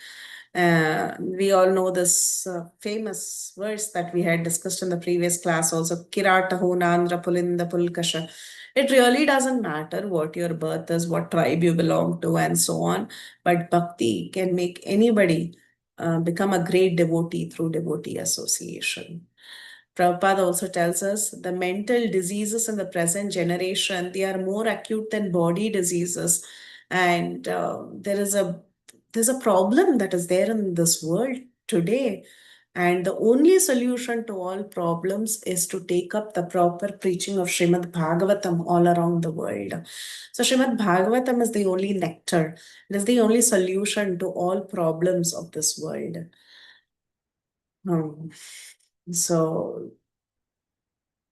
We all know this famous verse that we had discussed in the previous class also, Kirataho Nandra Pulinda Pulkasha. It really doesn't matter what your birth is, what tribe you belong to, and so on. But bhakti can make anybody become a great devotee through devotee association. Prabhupada also tells us the mental diseases in the present generation, they are more acute than body diseases. And there's a problem that is there in this world today. And the only solution to all problems is to take up the proper preaching of Srimad Bhagavatam all around the world. So Srimad Bhagavatam is the only nectar. It is the only solution to all problems of this world. So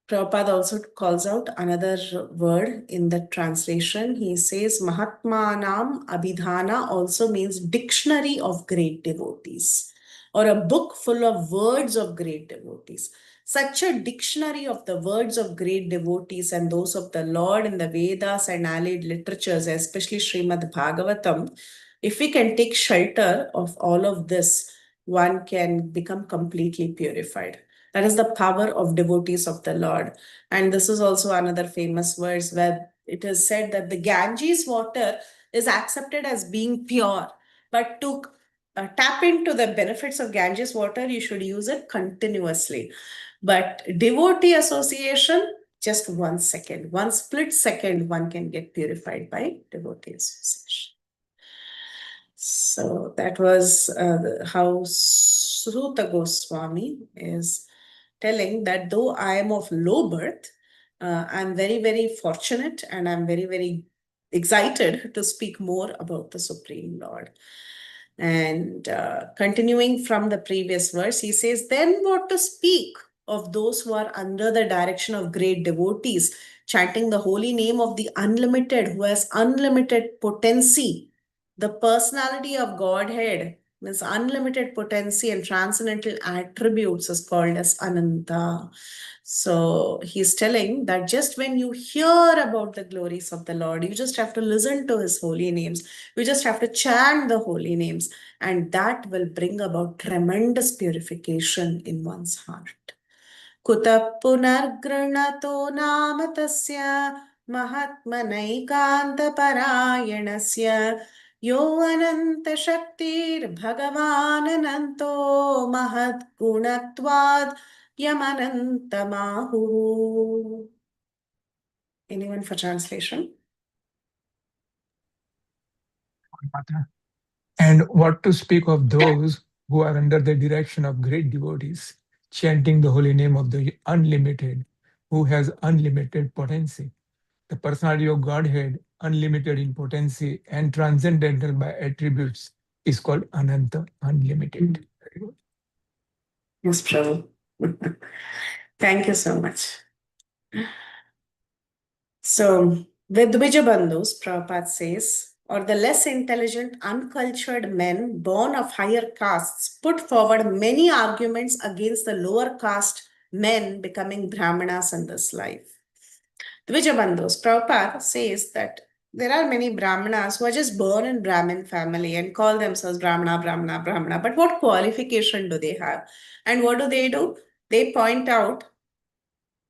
Prabhupada also calls out another word in the translation. He says Mahatmanam Abhidhana also means dictionary of great devotees, or a book full of words of great devotees. Such a dictionary of the words of great devotees and those of the Lord in the Vedas and allied literatures, especially Srimad Bhagavatam, if we can take shelter of all of this, one can become completely purified. That is the power of devotees of the Lord. And this is also another famous verse where it is said that the Ganges water is accepted as being pure. But to tap into the benefits of Ganges water, you should use it continuously. But devotee association, just 1 second, 1 split second, one can get purified by devotee association. So that was how Suta Goswami is telling that though I am of low birth, I'm very fortunate, and I'm very excited to speak more about the Supreme Lord. And continuing from the previous verse, he says, then what to speak of those who are under the direction of great devotees, chanting the holy name of the unlimited, who has unlimited potency. The personality of Godhead, this unlimited potency and transcendental attributes, is called as Ananta. So he's telling that just when you hear about the glories of the Lord, you just have to listen to his holy names. You just have to chant the holy names, and that will bring about tremendous purification in one's heart. Kuta punargranato nama tasya mahatmanaikanta parayanasya yo ananta shaktir bhagavan ananto mahat gunatvad yamanantamahu. Anyone for translation? And what to speak of those who are under the direction of great devotees, chanting the holy name of the unlimited, who has unlimited potency. The personality of Godhead, unlimited in potency and transcendental by attributes, is called Ananta, unlimited. Yes, Prabhu. Thank you so much. So, with Vijabandhus, Prabhupada says, or the less intelligent, uncultured men born of higher castes put forward many arguments against the lower caste men becoming Brahmanas in this life. Vijabandhus, Prabhupada says that there are many Brahmanas who are just born in Brahmin family and call themselves Brahmana. But what qualification do they have? And what do? They point out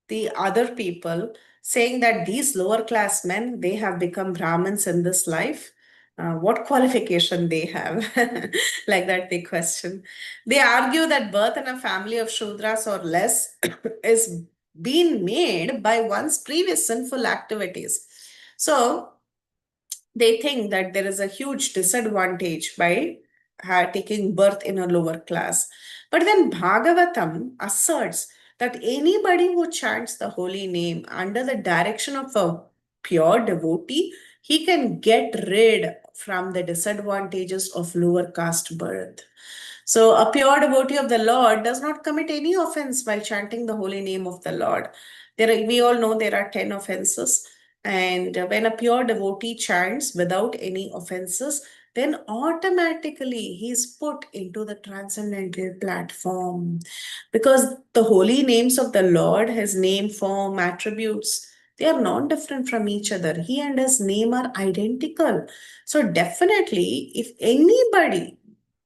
the other people, saying that these lower class men, they have become Brahmins in this life. What qualification they have? Like that they question. They argue that birth in a family of Shudras or less is being made by one's previous sinful activities. So they think that there is a huge disadvantage by taking birth in a lower class. But then Bhagavatam asserts that anybody who chants the holy name under the direction of a pure devotee, he can get rid from the disadvantages of lower caste birth. So a pure devotee of the Lord does not commit any offense by chanting the holy name of the Lord. We all know there are 10 offenses. And when a pure devotee chants without any offenses, then automatically he's put into the transcendental platform. Because the holy names of the Lord, his name, form, attributes, they are not different from each other. He and his name are identical. So definitely, if anybody,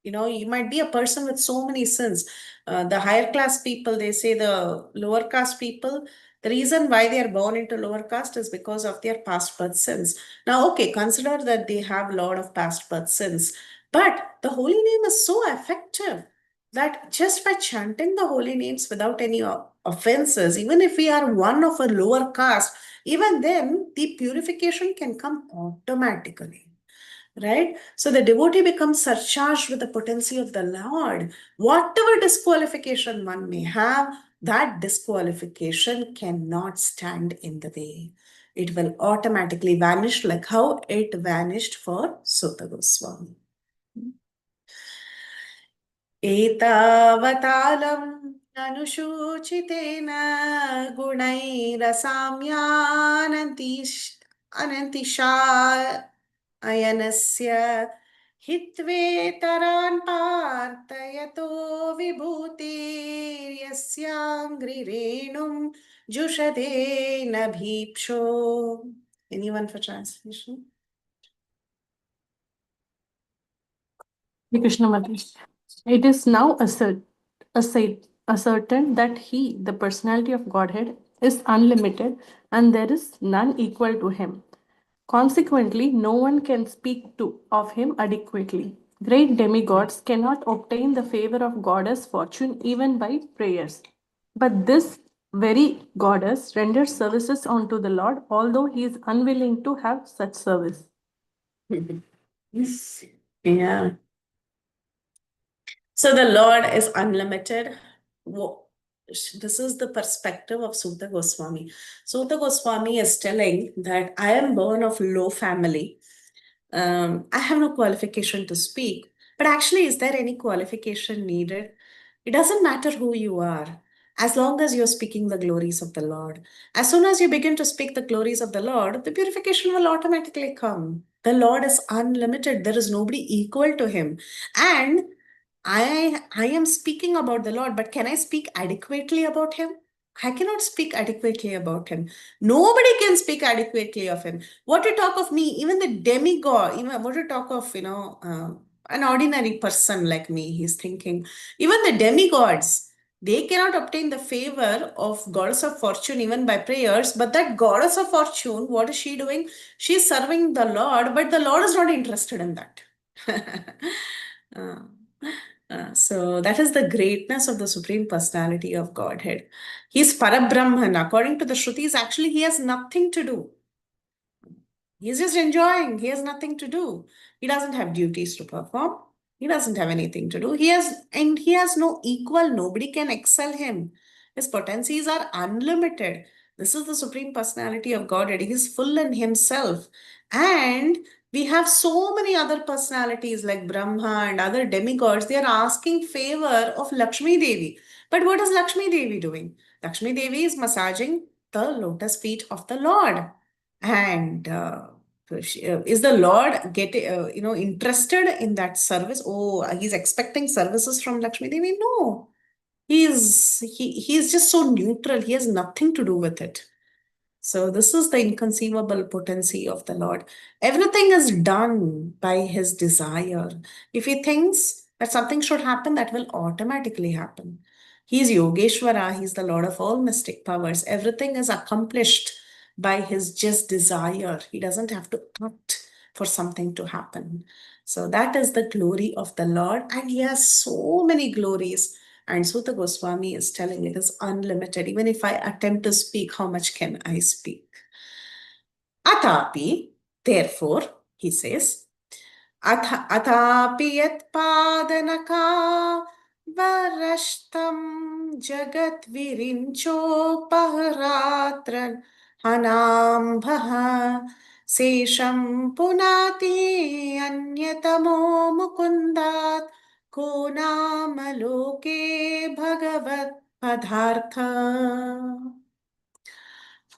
you might be a person with so many sins. The higher class people, they say the lower caste people, the reason why they are born into lower caste is because of their past birth sins. Now, okay, consider that they have a lot of past birth sins, but the holy name is so effective that just by chanting the holy names without any offenses, even if we are one of a lower caste, even then the purification can come automatically. Right? So the devotee becomes surcharged with the potency of the Lord. Whatever disqualification one may have, that disqualification cannot stand in the way. It will automatically vanish like how it vanished for Sutta Goswami. एतावतालम् अनुशोचितेन गुणैरसाम्यानन्तिशा अयनस्य हित्वेतरान् पार्थयतो विभूतिर्यस्याङ्घ्रिरेणुं जुषते न भीप्सो. Anyone for translation? Krishna Mataji. It is now ascertained that He, the personality of Godhead, is unlimited and there is none equal to Him. Consequently, no one can speak of Him adequately. Great demigods cannot obtain the favor of Goddess Fortune even by prayers. But this very Goddess renders services unto the Lord, although He is unwilling to have such service. Yeah. So the Lord is unlimited. This is the perspective of Sutta Goswami. Sutta Goswami is telling that I am born of low family. I have no qualification to speak. But actually, is there any qualification needed? It doesn't matter who you are, as long as you're speaking the glories of the Lord. As soon as you begin to speak the glories of the Lord, the purification will automatically come. The Lord is unlimited. There is nobody equal to him. And I am speaking about the Lord, but can I speak adequately about him? I cannot speak adequately about him. Nobody can speak adequately of him. What to talk of me? Even the demigod, even what to talk of, an ordinary person like me, he's thinking. Even the demigods, they cannot obtain the favor of goddess of fortune even by prayers. But that goddess of fortune, what is she doing? She's serving the Lord, but the Lord is not interested in that. So that is the greatness of the Supreme Personality of Godhead. He's Parabrahman. According to the Shrutis, actually, he has nothing to do. He's just enjoying. He has nothing to do. He doesn't have duties to perform. He doesn't have anything to do. He has no equal. Nobody can excel him. His potencies are unlimited. This is the Supreme Personality of Godhead. He is full in himself. And we have so many other personalities like Brahma and other demigods. They are asking favor of Lakshmi Devi. But what is Lakshmi Devi doing? Lakshmi Devi is massaging the lotus feet of the Lord. And is the Lord interested in that service? Oh, he's expecting services from Lakshmi Devi? No. He's just so neutral. He has nothing to do with it. So this is the inconceivable potency of the Lord. Everything is done by his desire. If he thinks that something should happen, that will automatically happen. He's Yogeshwara. He's the Lord of all mystic powers. Everything is accomplished by his just desire. He doesn't have to act for something to happen. So that is the glory of the Lord. And he has so many glories. And Sutta Goswami is telling it is unlimited. Even if I attempt to speak, how much can I speak? Atapi, therefore, he says, अथापि यत्पादनका वरष्तं जगद्विरिञ्चोपहरात्र हनाम्भः शेषं पुनाति अन्यतमो मुकुन्दात् को नाम लोके भगवत्पदार्थ.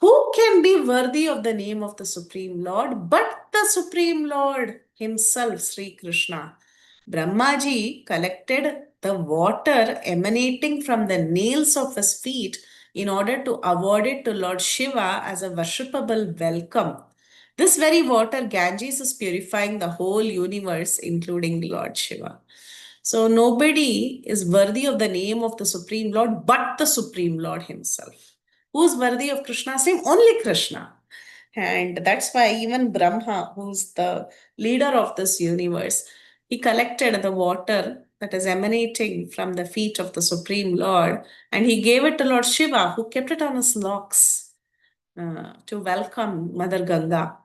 Who can be worthy of the name of the Supreme Lord but the Supreme Lord himself, Sri Krishna? Brahmaji collected the water emanating from the nails of his feet in order to award it to Lord Shiva as a worshipable welcome. This very water, Ganges, is purifying the whole universe, including Lord Shiva. So nobody is worthy of the name of the Supreme Lord but the Supreme Lord himself. Who's worthy of Krishna's name? Only Krishna. And that's why even Brahma, who's the leader of this universe, he collected the water that is emanating from the feet of the Supreme Lord and he gave it to Lord Shiva, who kept it on his locks to welcome Mother Ganga.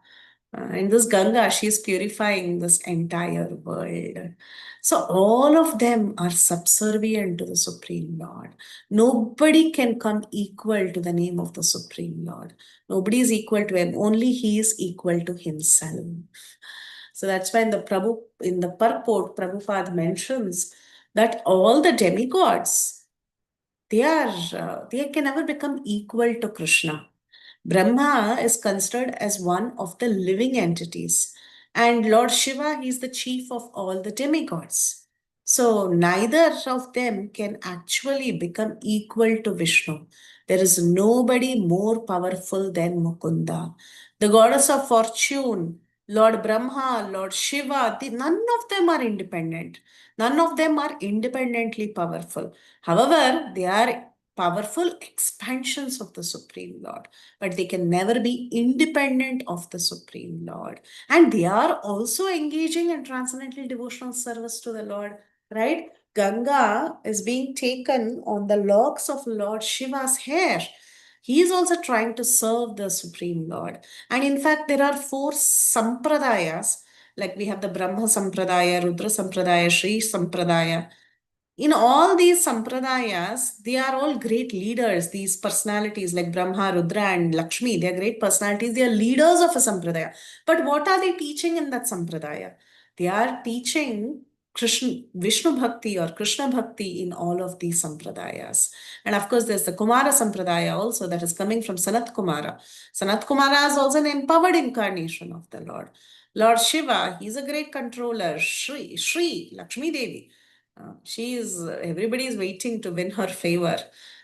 In this Ganga, she is purifying this entire world. So all of them are subservient to the Supreme Lord. Nobody can come equal to the name of the Supreme Lord. Nobody is equal to him. Only he is equal to himself. So that's why in the purport, Prabhupada mentions that all the demigods, they can never become equal to Krishna. Brahma is considered as one of the living entities, and Lord Shiva, he is the chief of all the demigods. So neither of them can actually become equal to Vishnu. There is nobody more powerful than Mukunda. The goddess of fortune, Lord Brahma, Lord Shiva, none of them are independent. None of them are independently powerful. However, they are powerful expansions of the Supreme Lord, but they can never be independent of the Supreme Lord. And they are also engaging in transcendental devotional service to the Lord, right? Ganga is being taken on the locks of Lord Shiva's hair. He is also trying to serve the Supreme Lord. And in fact, there are 4 sampradayas, like we have the Brahma Sampradaya, Rudra Sampradaya, Sri Sampradaya. In all these sampradayas, they are all great leaders. These personalities like Brahma, Rudra, and Lakshmi, they are great personalities. They are leaders of a sampradaya. But what are they teaching in that sampradaya? They are teaching Krishna, Vishnu Bhakti or Krishna Bhakti in all of these sampradayas. And of course, there's the Kumara Sampradaya also that is coming from Sanat Kumara. Sanat Kumara is also an empowered incarnation of the Lord. Lord Shiva, he's a great controller. Shri, Lakshmi Devi. Everybody is waiting to win her favor.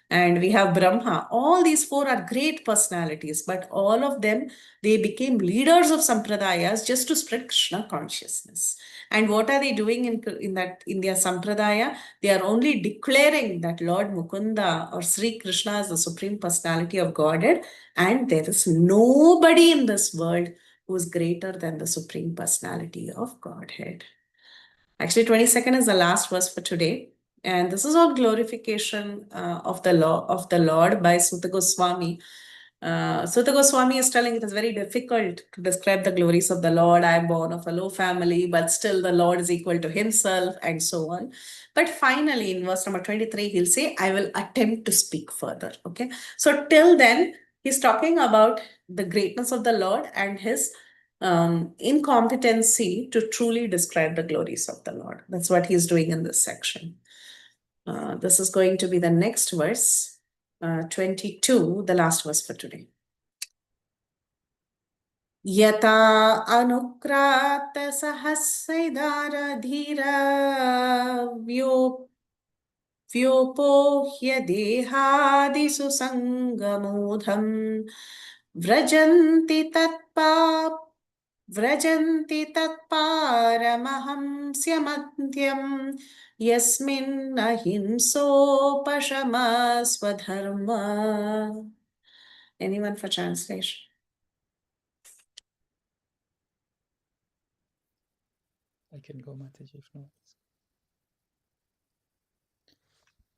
And we have Brahma. All these 4 are great personalities, but all of them, they became leaders of sampradayas just to spread Krishna consciousness. And what are they doing in their sampradaya? They are only declaring that Lord Mukunda or Sri Krishna is the supreme personality of Godhead, and there is nobody in this world who is greater than the supreme personality of Godhead. Actually, 22nd is the last verse for today. And this is all glorification of the Lord by Sutta Goswami. Sutta Goswami is telling it is very difficult to describe the glories of the Lord. I am born of a low family, but still the Lord is equal to himself, and so on. But finally, in verse number 23, he'll say, I will attempt to speak further. Okay. So till then, he's talking about the greatness of the Lord and his incompetency to truly describe the glories of the Lord. That's what he's doing in this section. This is going to be the next verse, 22, the last verse for today. Yata anukrata sahasraidara dhira vyopohya dehadisu sangamodham vrajanti tatparamahംस्यमध्यं यस्मिन् ahimsopashamaswadharma. Anyone for translation? I can go, Mataji, if no.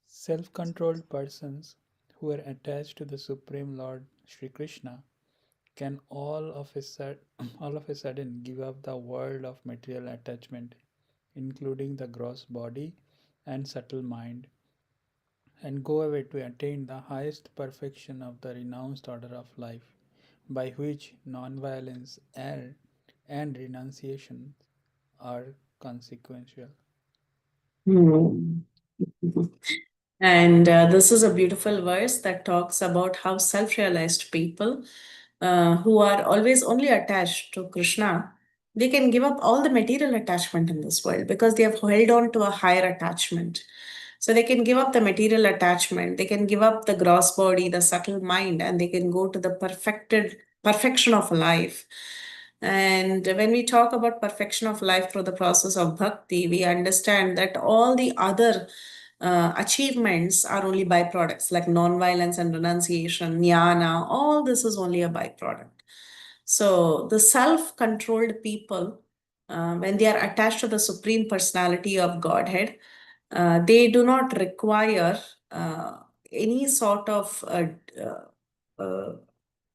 Self-controlled persons who are attached to the Supreme Lord Sri Krishna can all of a sudden give up the world of material attachment, including the gross body and subtle mind, and go away to attain the highest perfection of the renounced order of life, by which non-violence and renunciation are consequential. Hmm. And this is a beautiful verse that talks about how self-realized people who are always only attached to Krishna, they can give up all the material attachment in this world because they have held on to a higher attachment. So they can give up the material attachment, they can give up the gross body, the subtle mind, and they can go to the perfection of life. And when we talk about perfection of life through the process of bhakti, we understand that all the other achievements are only byproducts like non-violence and renunciation, jnana, all this is only a byproduct. So the self-controlled people, when they are attached to the Supreme Personality of Godhead, they do not require any sort of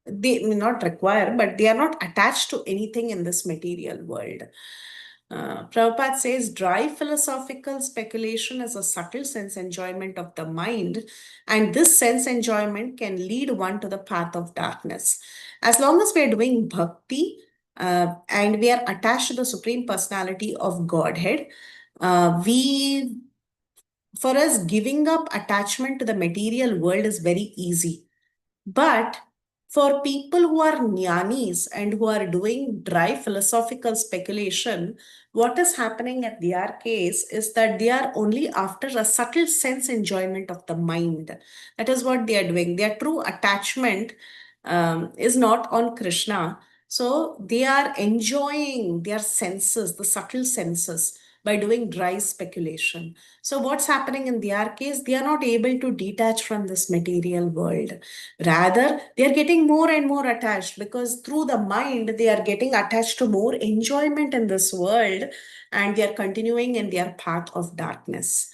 they may not require, but they are not attached to anything in this material world. Prabhupada says dry philosophical speculation is a subtle sense enjoyment of the mind, and this sense enjoyment can lead one to the path of darkness. As long as we are doing bhakti and we are attached to the Supreme Personality of Godhead, for us, giving up attachment to the material world is very easy. But for people who are jnanis and who are doing dry philosophical speculation, what is happening at their case is that they are only after a subtle sense enjoyment of the mind. That is what they are doing. Their true attachment is not on Krishna. So they are enjoying their senses, the subtle senses, by doing dry speculation. So what's happening in their case? They are not able to detach from this material world. Rather, they are getting more and more attached because through the mind, they are getting attached to more enjoyment in this world and they are continuing in their path of darkness.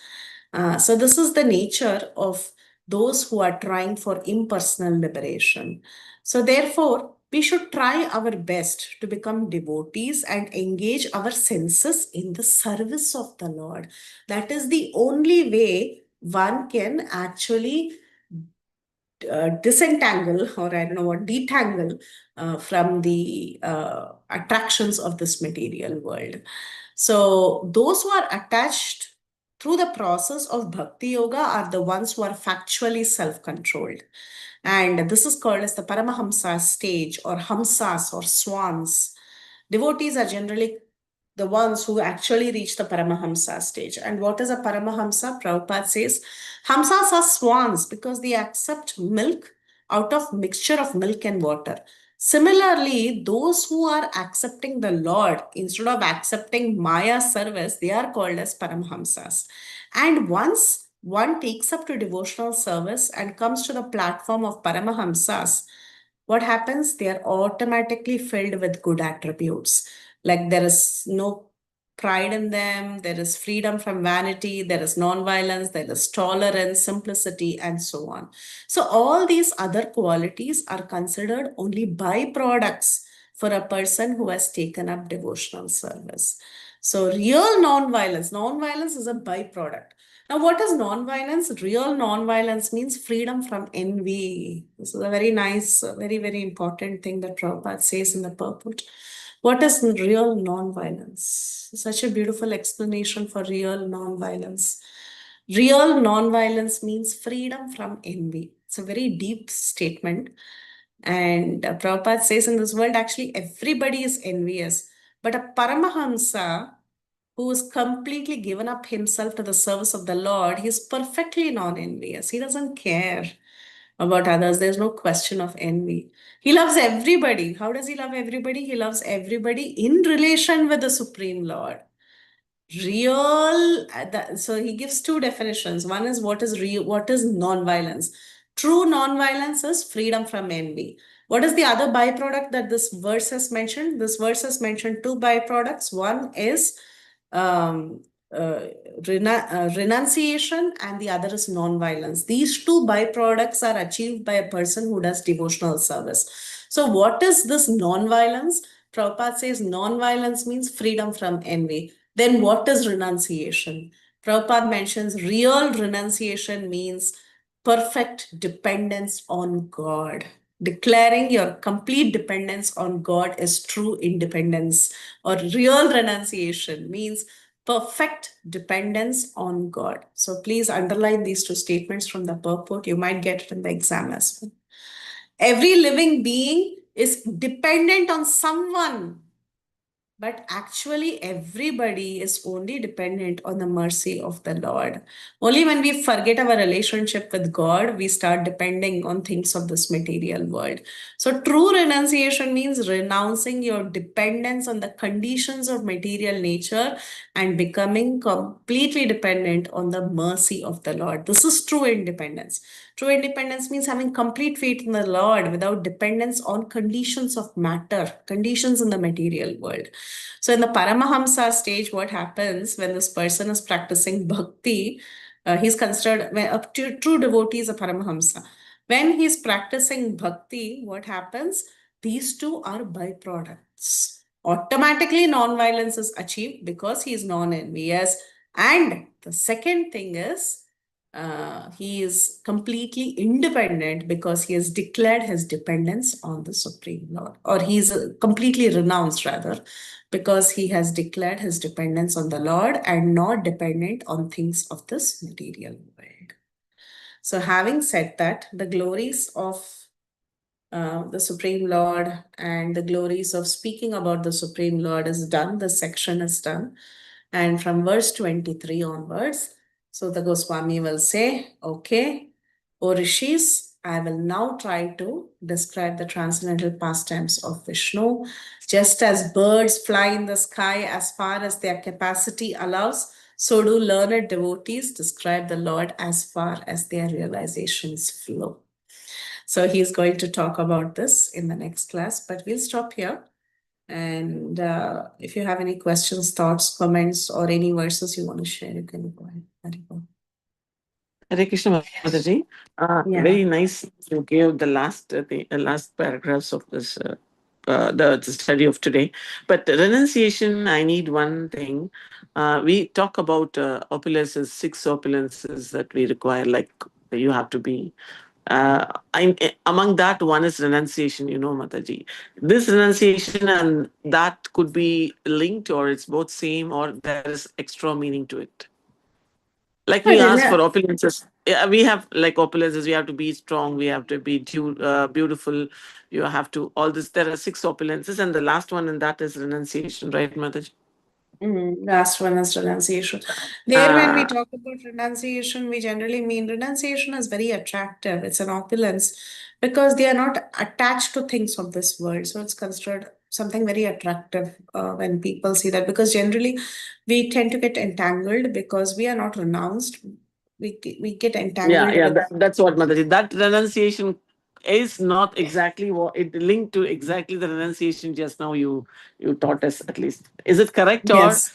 So this is the nature of those who are trying for impersonal liberation. So therefore, we should try our best to become devotees and engage our senses in the service of the Lord. That is the only way one can actually disentangle, or I don't know what, detangle from the attractions of this material world. So those who are attached through the process of bhakti yoga are the ones who are factually self-controlled. And this is called as the Paramahamsa stage or Hamsas or Swans. Devotees are generally the ones who actually reach the Paramahamsa stage. And what is a Paramahamsa? Prabhupada says, Hamsas are swans because they accept milk out of mixture of milk and water. Similarly, those who are accepting the Lord instead of accepting Maya service, they are called as Paramahamsas. And once one takes up to devotional service and comes to the platform of Paramahamsas, what happens? They are automatically filled with good attributes. Like there is no pride in them, there is freedom from vanity, there is non-violence, there is tolerance, simplicity, and so on. So all these other qualities are considered only byproducts for a person who has taken up devotional service. So real non-violence is a byproduct. Now, what is non-violence? Real non-violence means freedom from envy. This is a very nice, very, very important thing that Prabhupada says in the purport. What is real non-violence? Such a beautiful explanation for real non-violence. Real non-violence means freedom from envy. It's a very deep statement. And Prabhupada says in this world, actually, everybody is envious. But a Paramahamsa who is completely given up himself to the service of the Lord, he's perfectly non-envious. He doesn't care about others. There's no question of envy. He loves everybody. How does he love everybody? He loves everybody in relation with the Supreme Lord. Real, so he gives two definitions. One is what is real, what is non-violence. True non-violence is freedom from envy. What is the other byproduct that this verse has mentioned? This verse has mentioned two byproducts. One is um, renunciation and the other is non-violence. These two byproducts are achieved by a person who does devotional service. So what is this non-violence? Prabhupada says non-violence means freedom from envy. Then what is renunciation? Prabhupada mentions real renunciation means perfect dependence on God. Declaring your complete dependence on God is true independence, or real renunciation means perfect dependence on God. So please underline these two statements from the purport. You might get it in the exam as well. Every living being is dependent on someone, but actually everybody is only dependent on the mercy of the Lord. Only when we forget our relationship with God, we start depending on things of this material world. So true renunciation means renouncing your dependence on the conditions of material nature and becoming completely dependent on the mercy of the Lord. This is true independence. True independence means having complete faith in the Lord without dependence on conditions of matter, conditions in the material world. So in the Paramahamsa stage, what happens when this person is practicing bhakti, he's considered a true devotee is a Paramahamsa. When he's practicing bhakti, what happens? These two are byproducts. Automatically, non-violence is achieved because he is non-envious. And the second thing is, he is completely independent because he has declared his dependence on the Supreme Lord, or he's completely renounced rather, because he has declared his dependence on the Lord and not dependent on things of this material world. So having said that, the glories of the Supreme Lord and the glories of speaking about the Supreme Lord is done. The section is done. And from verse 23 onwards, so the Goswami will say, okay, O Rishis, I will now try to describe the transcendental pastimes of Vishnu. Just as birds fly in the sky as far as their capacity allows, so do learned devotees describe the Lord as far as their realizations flow. So he's going to talk about this in the next class, but we'll stop here. And if you have any questions, thoughts, comments, or any verses you want to share, you can go ahead. Haribol. Hare Krishna, Mataji. Yeah. Very nice. You gave the last paragraphs of this the study of today. But renunciation, I need one thing. We talk about opulences, 6 opulences that we require. Like you have to be. Among that, one is renunciation. Mataji. This renunciation and that could be linked, or it's both same, or there is extra meaning to it. Like we ask for opulences. Yeah, we have like opulences. We have to be strong. We have to be beautiful. You have to all this. There are 6 opulences, and the last one in that is renunciation, right, Mataji? Last one is renunciation. There, when we talk about renunciation, we generally mean renunciation is very attractive. It's an opulence because they are not attached to things of this world. So it's considered something very attractive when people see that, because generally we tend to get entangled because we are not renounced. We get entangled. Yeah. That's what Mataji. That renunciation is not exactly what it linked to exactly the renunciation just now you taught us, at least. Is it correct? Yes.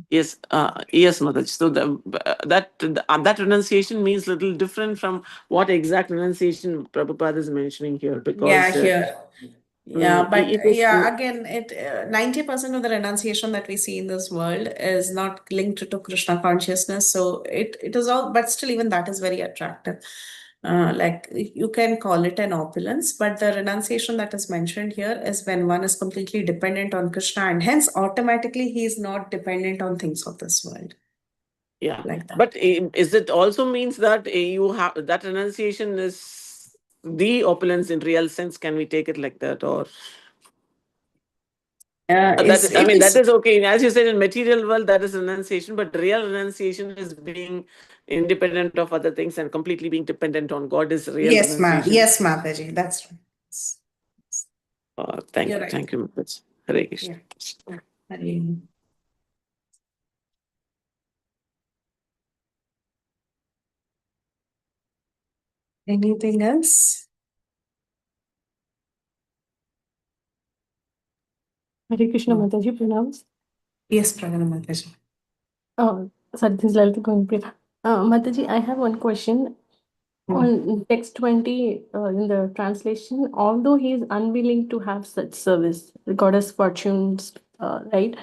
Yes, Mataji. So that renunciation means little different from what exact renunciation Prabhupada is mentioning here, because here. Yeah, but it is again, 90% of the renunciation that we see in this world is not linked to Krishna consciousness. So it is all, but still, even that is very attractive. Like you can call it an opulence, but the renunciation that is mentioned here is when one is completely dependent on Krishna, and hence automatically he is not dependent on things of this world. Yeah, like that. but is it also means that you have that renunciation is the opulence in real sense? Can we take it like that, or that is okay. As you said, in material world, that is renunciation, but real renunciation is being independent of other things and completely being dependent on God is real renunciation. Yes, Mataji, that's right. Thank You're you. right. Thank you, Mataji. Hare Krishna. Hare. Anything else? Hare Krishna, Mataji, pronounce. Yes, Pragana Mataji. Oh, sorry, this is Lalita going to pray. Mataji, I have one question. On text 20, in the translation, although he is unwilling to have such service, the goddess fortunes, right?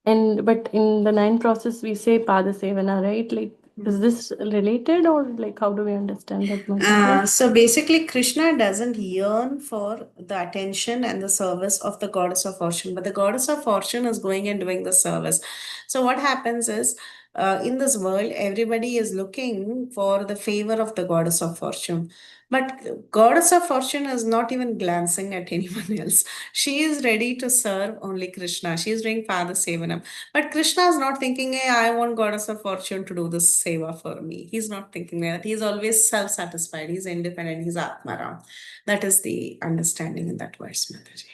But in the 9 process, we say Pada Sevana, right? Like, is this related, or like, how do we understand that, Mataji? So basically, Krishna doesn't yearn for the attention and the service of the goddess of fortune, but the goddess of fortune is going and doing the service. So what happens is, in this world, everybody is looking for the favor of the goddess of fortune. But goddess of fortune is not even glancing at anyone else. She is ready to serve only Krishna. She is doing Pada Sevanam. But Krishna is not thinking, hey, I want goddess of fortune to do this seva for me. He's not thinking that. He's always self-satisfied. He's independent. He's Atmaram. That is the understanding in that verse, Mataji.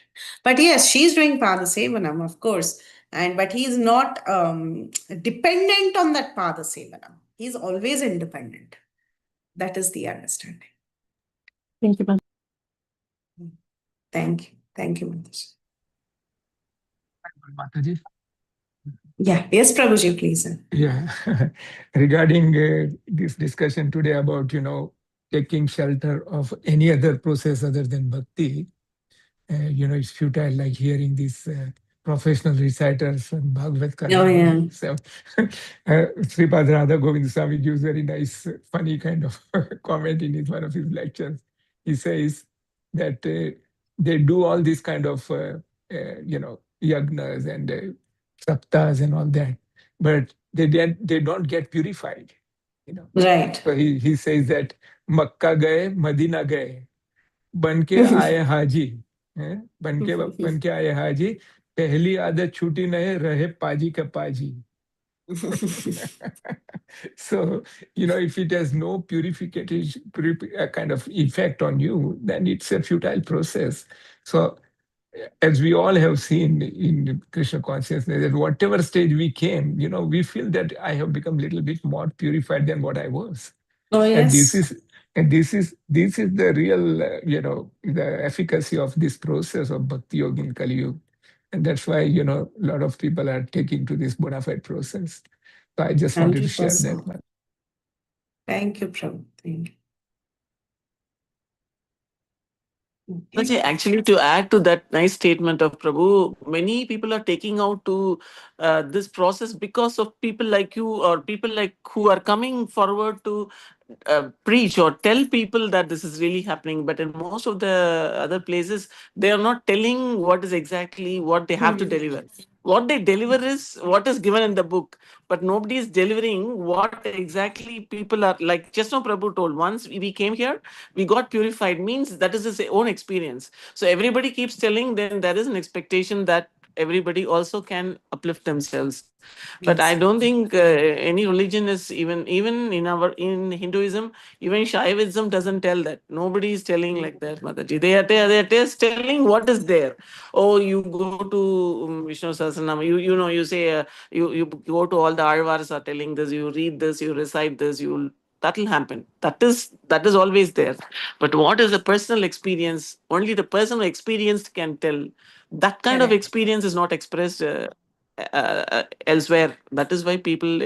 But yes, she's doing Pada Sevanam, of course. But he's not dependent on that Pada Sevanam. He's always independent. That is the understanding. Thank you, Mataji. Thank you. Thank you, Mataji. Mataji. Yeah. Yes, Prabhuji, please. Yeah. Regarding this discussion today about, taking shelter of any other process other than bhakti, it's futile, like hearing these professional reciters and Bhagavad Oh, yeah. So, Sripad Radha Govind Swami gives very nice, funny kind of comment in one of his lectures. He says that they do all these kind of, yagnas and saptas and all that, but they don't get purified. Right. So he says that Makkah gaye, Madina gaye, बनके आए हाजी बनके आए हाजी पहली आदत छूटी नहीं रहे पाजी का पाजी. So if it has no purification kind of effect on you, then it's a futile process. So as we all have seen in Krishna consciousness, that whatever stage we came, we feel that I have become a little bit more purified than what I was. Oh, And yes. this is the real, the efficacy of this process of Bhakti Yoga in Kali Yuga. And that's why, a lot of people are taking to this bona fide process. So I just wanted to share that 100%. one. Thank you, Prabhu. Thank you. Mataji, actually, to add to that nice statement of Prabhu, many people are taking out to this process because of people like you or people like who are coming forward to preach or tell people that this is really happening. But in most of the other places, they are not telling what is exactly what they have to deliver. What they deliver is what is given in the book, but nobody is delivering what exactly people are like. Just now, Prabhu told once we came here, we got purified, means that is his own experience. So everybody keeps telling, then there is an expectation that everybody also can uplift themselves. But I Yes. don't think any religion is even in Hinduism, even Shaivism doesn't tell that. Nobody is telling like that, Mataji. They are just telling what is there. Oh, you go to Vishnu Sahasranama, you say you go to all the Arvars are telling this, you read this, you recite this, that will happen. That is always there. But what is a personal experience? Only the person who experienced can tell. That kind of Correct. experience is not expressed elsewhere. That is why people,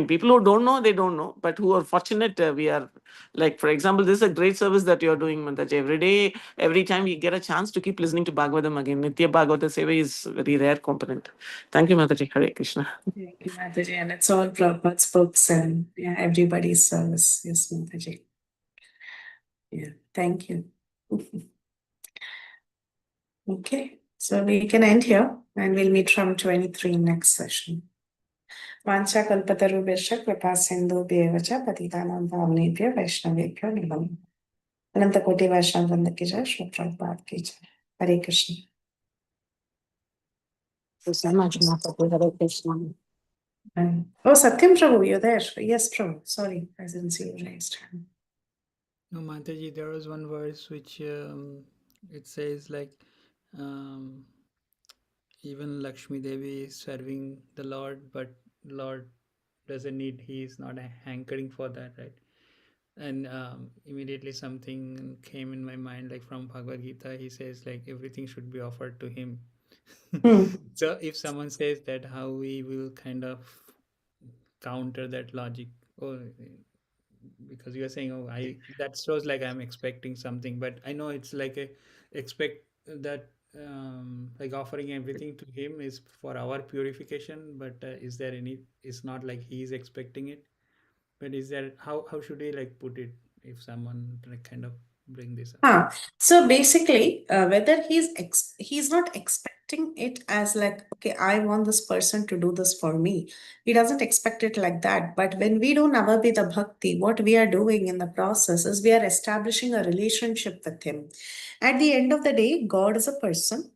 people who don't know, they don't know. But who are fortunate, we are like, for example, this is a great service that you're doing, Mantaj. Every day, every time we get a chance to keep listening to Bhagavatam again. Nitya Bhagavata Seva is a very rare component. Thank you, Mataji. Hare Krishna. Thank you, Mataji. And it's all Prabhupada's books and everybody's service. Yes, Mataji. Yeah, thank you. Okay, so we can end here and we'll meet from 23 next session. Vancha kalpatarubhesha kripa sindhu bhyevacha patitanam pavnebhyo vaishnavebhyo namo. Ananta Koti Vaishnava Vrinda ki jai, Shri Prabhupada ki jai. Hare Krishna. Thank you so much, Mataji. Hare Krishna. Oh, Satyam Prabhu, you're there. Yes, Prabhu. Sorry, I didn't see you raised hand. No, Mataji, there was one verse which it says like even Lakshmi Devi is serving the Lord, but Lord doesn't need, he is not hankering for that, right? And immediately something came in my mind, like from Bhagavad Gita, he says like everything should be offered to him. So if someone says that, how we will kind of counter that logic? Oh, because you are saying, oh, that shows like I'm expecting something, but I know it's like expect that like offering everything to him is for our purification, but is there any, it's not like he's expecting it, but is there, how should we like put it if someone like kind of bring this up? So basically, whether he's not expecting it as like, okay, I want this person to do this for me. He doesn't expect it like that. But when we do Navavida Bhakti, what we are doing in the process is we are establishing a relationship with him. At the end of the day, God is a person.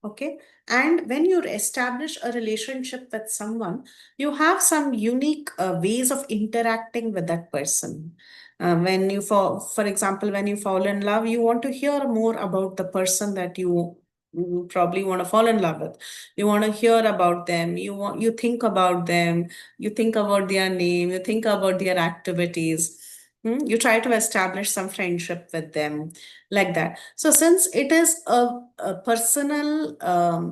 Okay. And when you establish a relationship with someone, you have some unique ways of interacting with that person. When you for example, when you fall in love, you want to hear more about the person that you probably want to fall in love with. You want to hear about them. You think about them. You think about their name. You think about their activities. You try to establish some friendship with them, like that. So since it is a personal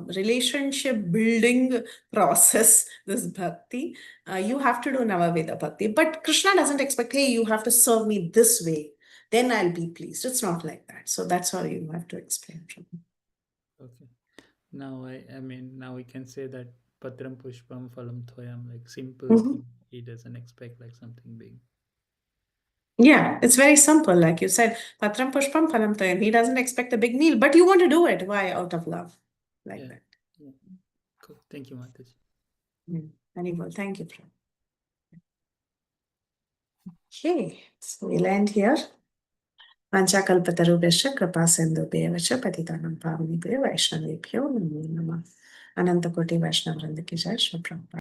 relationship building process, this bhakti, you have to do Navaveda Bhakti. But Krishna doesn't expect, hey, you have to serve me this way, then I'll be pleased. It's not like that. So that's how you have to explain. Okay. Now I mean, now we can say that Patram Pushpam Phalam Thoyam, like simple thing. He doesn't expect like something big. Yeah, it's very simple. Like you said, Patram Pushpam Phalam Toyam. He doesn't expect a big meal, but you want to do it. Why? Out of love. Like that. Yeah. Cool. Thank you, Mataji. Very well. Thank you, Prem. Okay, so we'll end here. Vanchakalpatarubhyascha kripa sindhubhyev cha patitanam pavanebhyo vaishnavebhyo namo namah. Ananta Koti Vaishnava Vrinda ki jai. Shri Prabhupada.